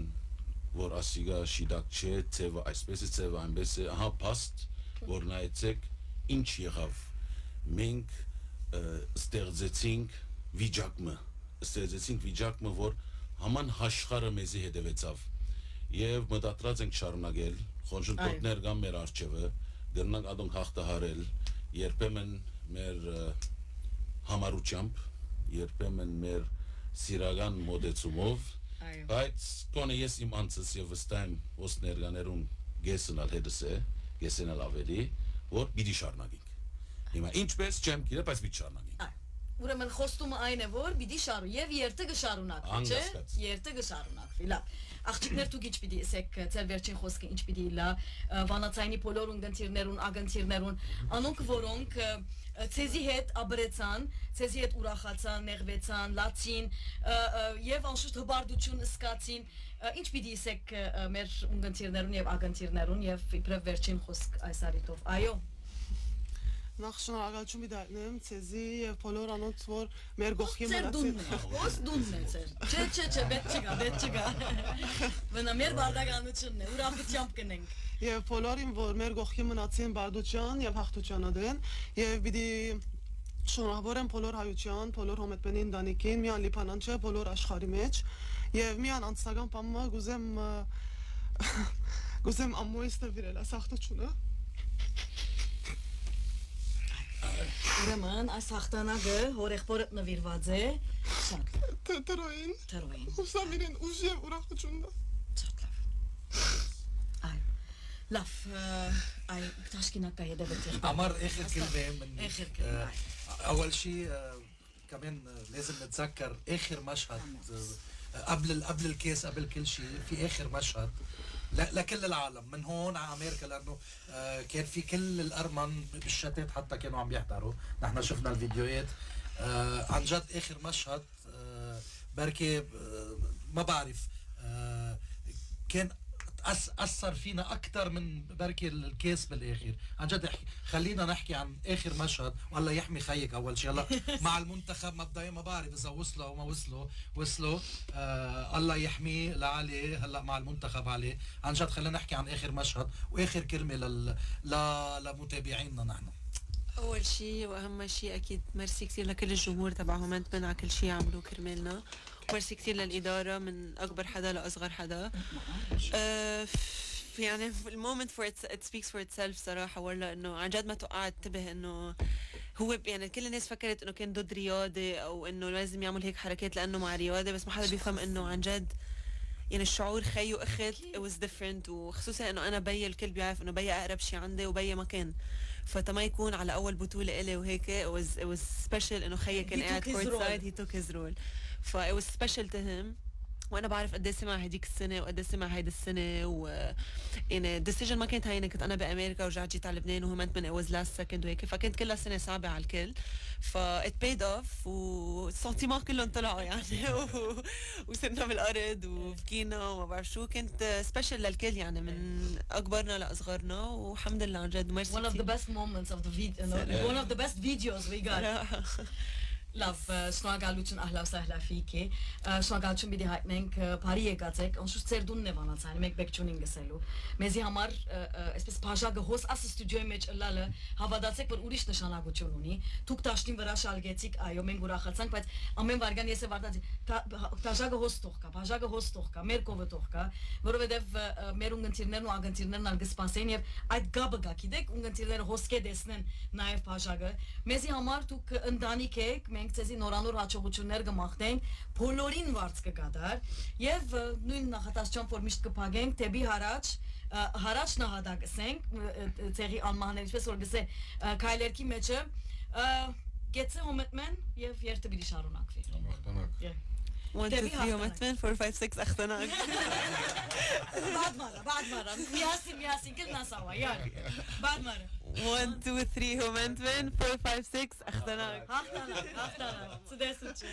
C: որ ասիգա շիդակ չէ ծեվը այսպես է ծեվը այնպես է ահա փաստ որ նայեցեք ինչ եղավ մենք ստեղծեցինք վիճակը, որ haman աշխարհը մեզի հետևեցավ եւ մտածած ենք շարունակել, խոնժուտներ կան մեր արջևը, դեռնանք ադոնք հաղթահարել, երբեմն մեր համառությամբ, երբեմն մեր սիրական մոդեցումով, բայց կոնե ես իմ անձս եւ վստահ եմ ոստներգաներուն գեսնալ հետս է, գեսնալ ավելի, որ պիտի շարունակենք Հիմա ինչպես չեմ գիտե, բայց պիտի շարունակենք։
A: Ուրեմն խոստումը այն է, որ պիտի շարու եւ երթը կշարունակվի, չէ՞։ Երթը կշարունակվի, լավ։ Աղջիկներ դուք ինչ պիտի ասեք, ձեր վերջին խոսքը ինչ պիտի լա, վանացայինի բոլոր ունգընտիրներուն, ագընտիրներուն, անոնք որոնք ցեզի հետ աբրեցան, ցեզի հետ ուրախացան, նեղվեցան, լացին եւ անշուշտ հբարդություն սկացին, ինչ պիտի ասեք մեր ունգընտիրներուն եւ ագընտիրներուն եւ իբրև վերջին խոսք այս արիտով։ Այո։
G: Նախ շնորհակալություն դիտեմ ցեզի եւ բոլոր անոնց որ մեր գողքի մնացին։
A: Ո՞ս դունն է ցեր։ Չէ, պետք չգա։ Վնա մեր բարդականությունն է, ուրախությամբ կնենք։
G: Եվ բոլորին որ մեր գողքի մնացին բարդության եւ հաղթության ադեն եւ պիտի շնորհավոր եմ բոլոր հայության, բոլոր հոմետմենի ընտանիքին, միան լիբանան չէ, բոլոր աշխարհի մեջ եւ միան անձնական բամը գուզեմ ամոյստը վիրել ասախտությունը
A: Ուրեմն այս հաղթանակը հորեղբորը նվիրված է շատ
G: Թերոին Ուսամիրեն ուժ եւ ուրախություն դա
A: Շատ լավ Այո لف اي تاشكينا كايدا بتيخ
E: عمر اخر كلمه من
A: آخر كلمة.
E: اول شيء كمان لازم نتذكر اخر مشهد قبل الكاس قبل كل شيء في اخر مشهد لكل العالم من هون على امريكا لانه كان في كل الارمن بالشتات حتى كانوا عم يحضروا نحن شفنا الفيديوهات عن جد اخر مشهد بركي ما بعرف كان أثر فينا أكثر من بركي الكاس بالآخر عن جد خلينا نحكي عن آخر مشهد والله يحمي خيك أول شيء هلا مع المنتخب مبدئيا ما بعرف إذا وصلوا أو ما وصلوا الله يحميه لعلي هلا مع المنتخب عليه عن جد خلينا نحكي عن آخر مشهد وآخر كلمة لمتابعينا نحن
H: اول شيء واهم شيء اكيد ميرسي كثير لكل الجمهور تبع هومنتمن على كل شيء عملوه كرمالنا ميرسي كثير للاداره من اكبر حدا لاصغر حدا يعني المومنت فور ات سبيكس فور اتسيلف صراحه ولا انه عن جد ما توقعت انتبه انه هو يعني كل الناس فكرت انه كان ضد رياضي او انه لازم يعمل هيك حركات لانه مع رياضي بس ما حدا بيفهم انه عن جد يعني الشعور خي واخت it was different وخصوصا انه انا بي الكل بيعرف انه بي اقرب شيء عندي وبي ما كان فتما يكون على اول بطوله الي وهيك it was special انه خيي كان قاعد كورت سايد he took his role ف it was special to him وانا بعرف قد ايه سمع هديك السنه وقد ايه سمع هيدي السنه و يعني الديسيجن ما كانت هينه كنت انا بامريكا ورجعت جيت على لبنان وهمنتمن it was last second وهيك فكانت كلها سنه صعبه على الكل ف it paid off والسنتيمون كلهم طلعوا يعني وصرنا بالارض وبكينا وما بعرف شو كانت سبيشال للكل يعني من اكبرنا لاصغرنا والحمد لله عن جد ميرسي
A: one of the best moments of the video one of the best videos we got لاف شنو قالوچن اهلا وسهلا فيكي شنو قالوچن بدي հայտնենք բարի եկածեք անշուշտ ծեր դունն է վանացան մեկ բեկչունին գսելու մեզի համար այսպես բաժակը հոս աս ստուդիոյի մեջ ըլլալը հավատացեք որ ուրիշ նշանակություն ունի դուք դաշտին վրա շալգեցիք այո մենք ուրախացանք բայց ամեն վարգան ես է վարտացի բաժակը հոս տող կա բաժակը հոս տող կա մեր կովը տող կա որովհետև մեր ունգընտիրներն ու ագընտիրներն ալ գսպասեն եւ այդ գաբը գա գիտեք ունգընտիրները հոսկե դեսնեն նաեւ բաժակը մեզի համար դուք ընտանիք եք մենք ցեզի նորանոր հաջողություններ կմաղթենք բոլորին վարձ կգադար եւ նույն նախատեսությամբ որ միշտ կփակենք դեպի հարաճ նահատակսենք ցեղի անմահներ ինչպես որ գսե քայլերքի մեջը գեցե հոմետմեն եւ երթը բիդի շարունակվի
B: Մաղթանակ
H: 1 2 3 هومنتمن 4 5 6 اختناق
A: بعد مرة مياسين كلنا سوا يلا بعد مرة
H: 1 2 3 هومنتمن 4 5 6 اختناق
A: هختنا سداسوچن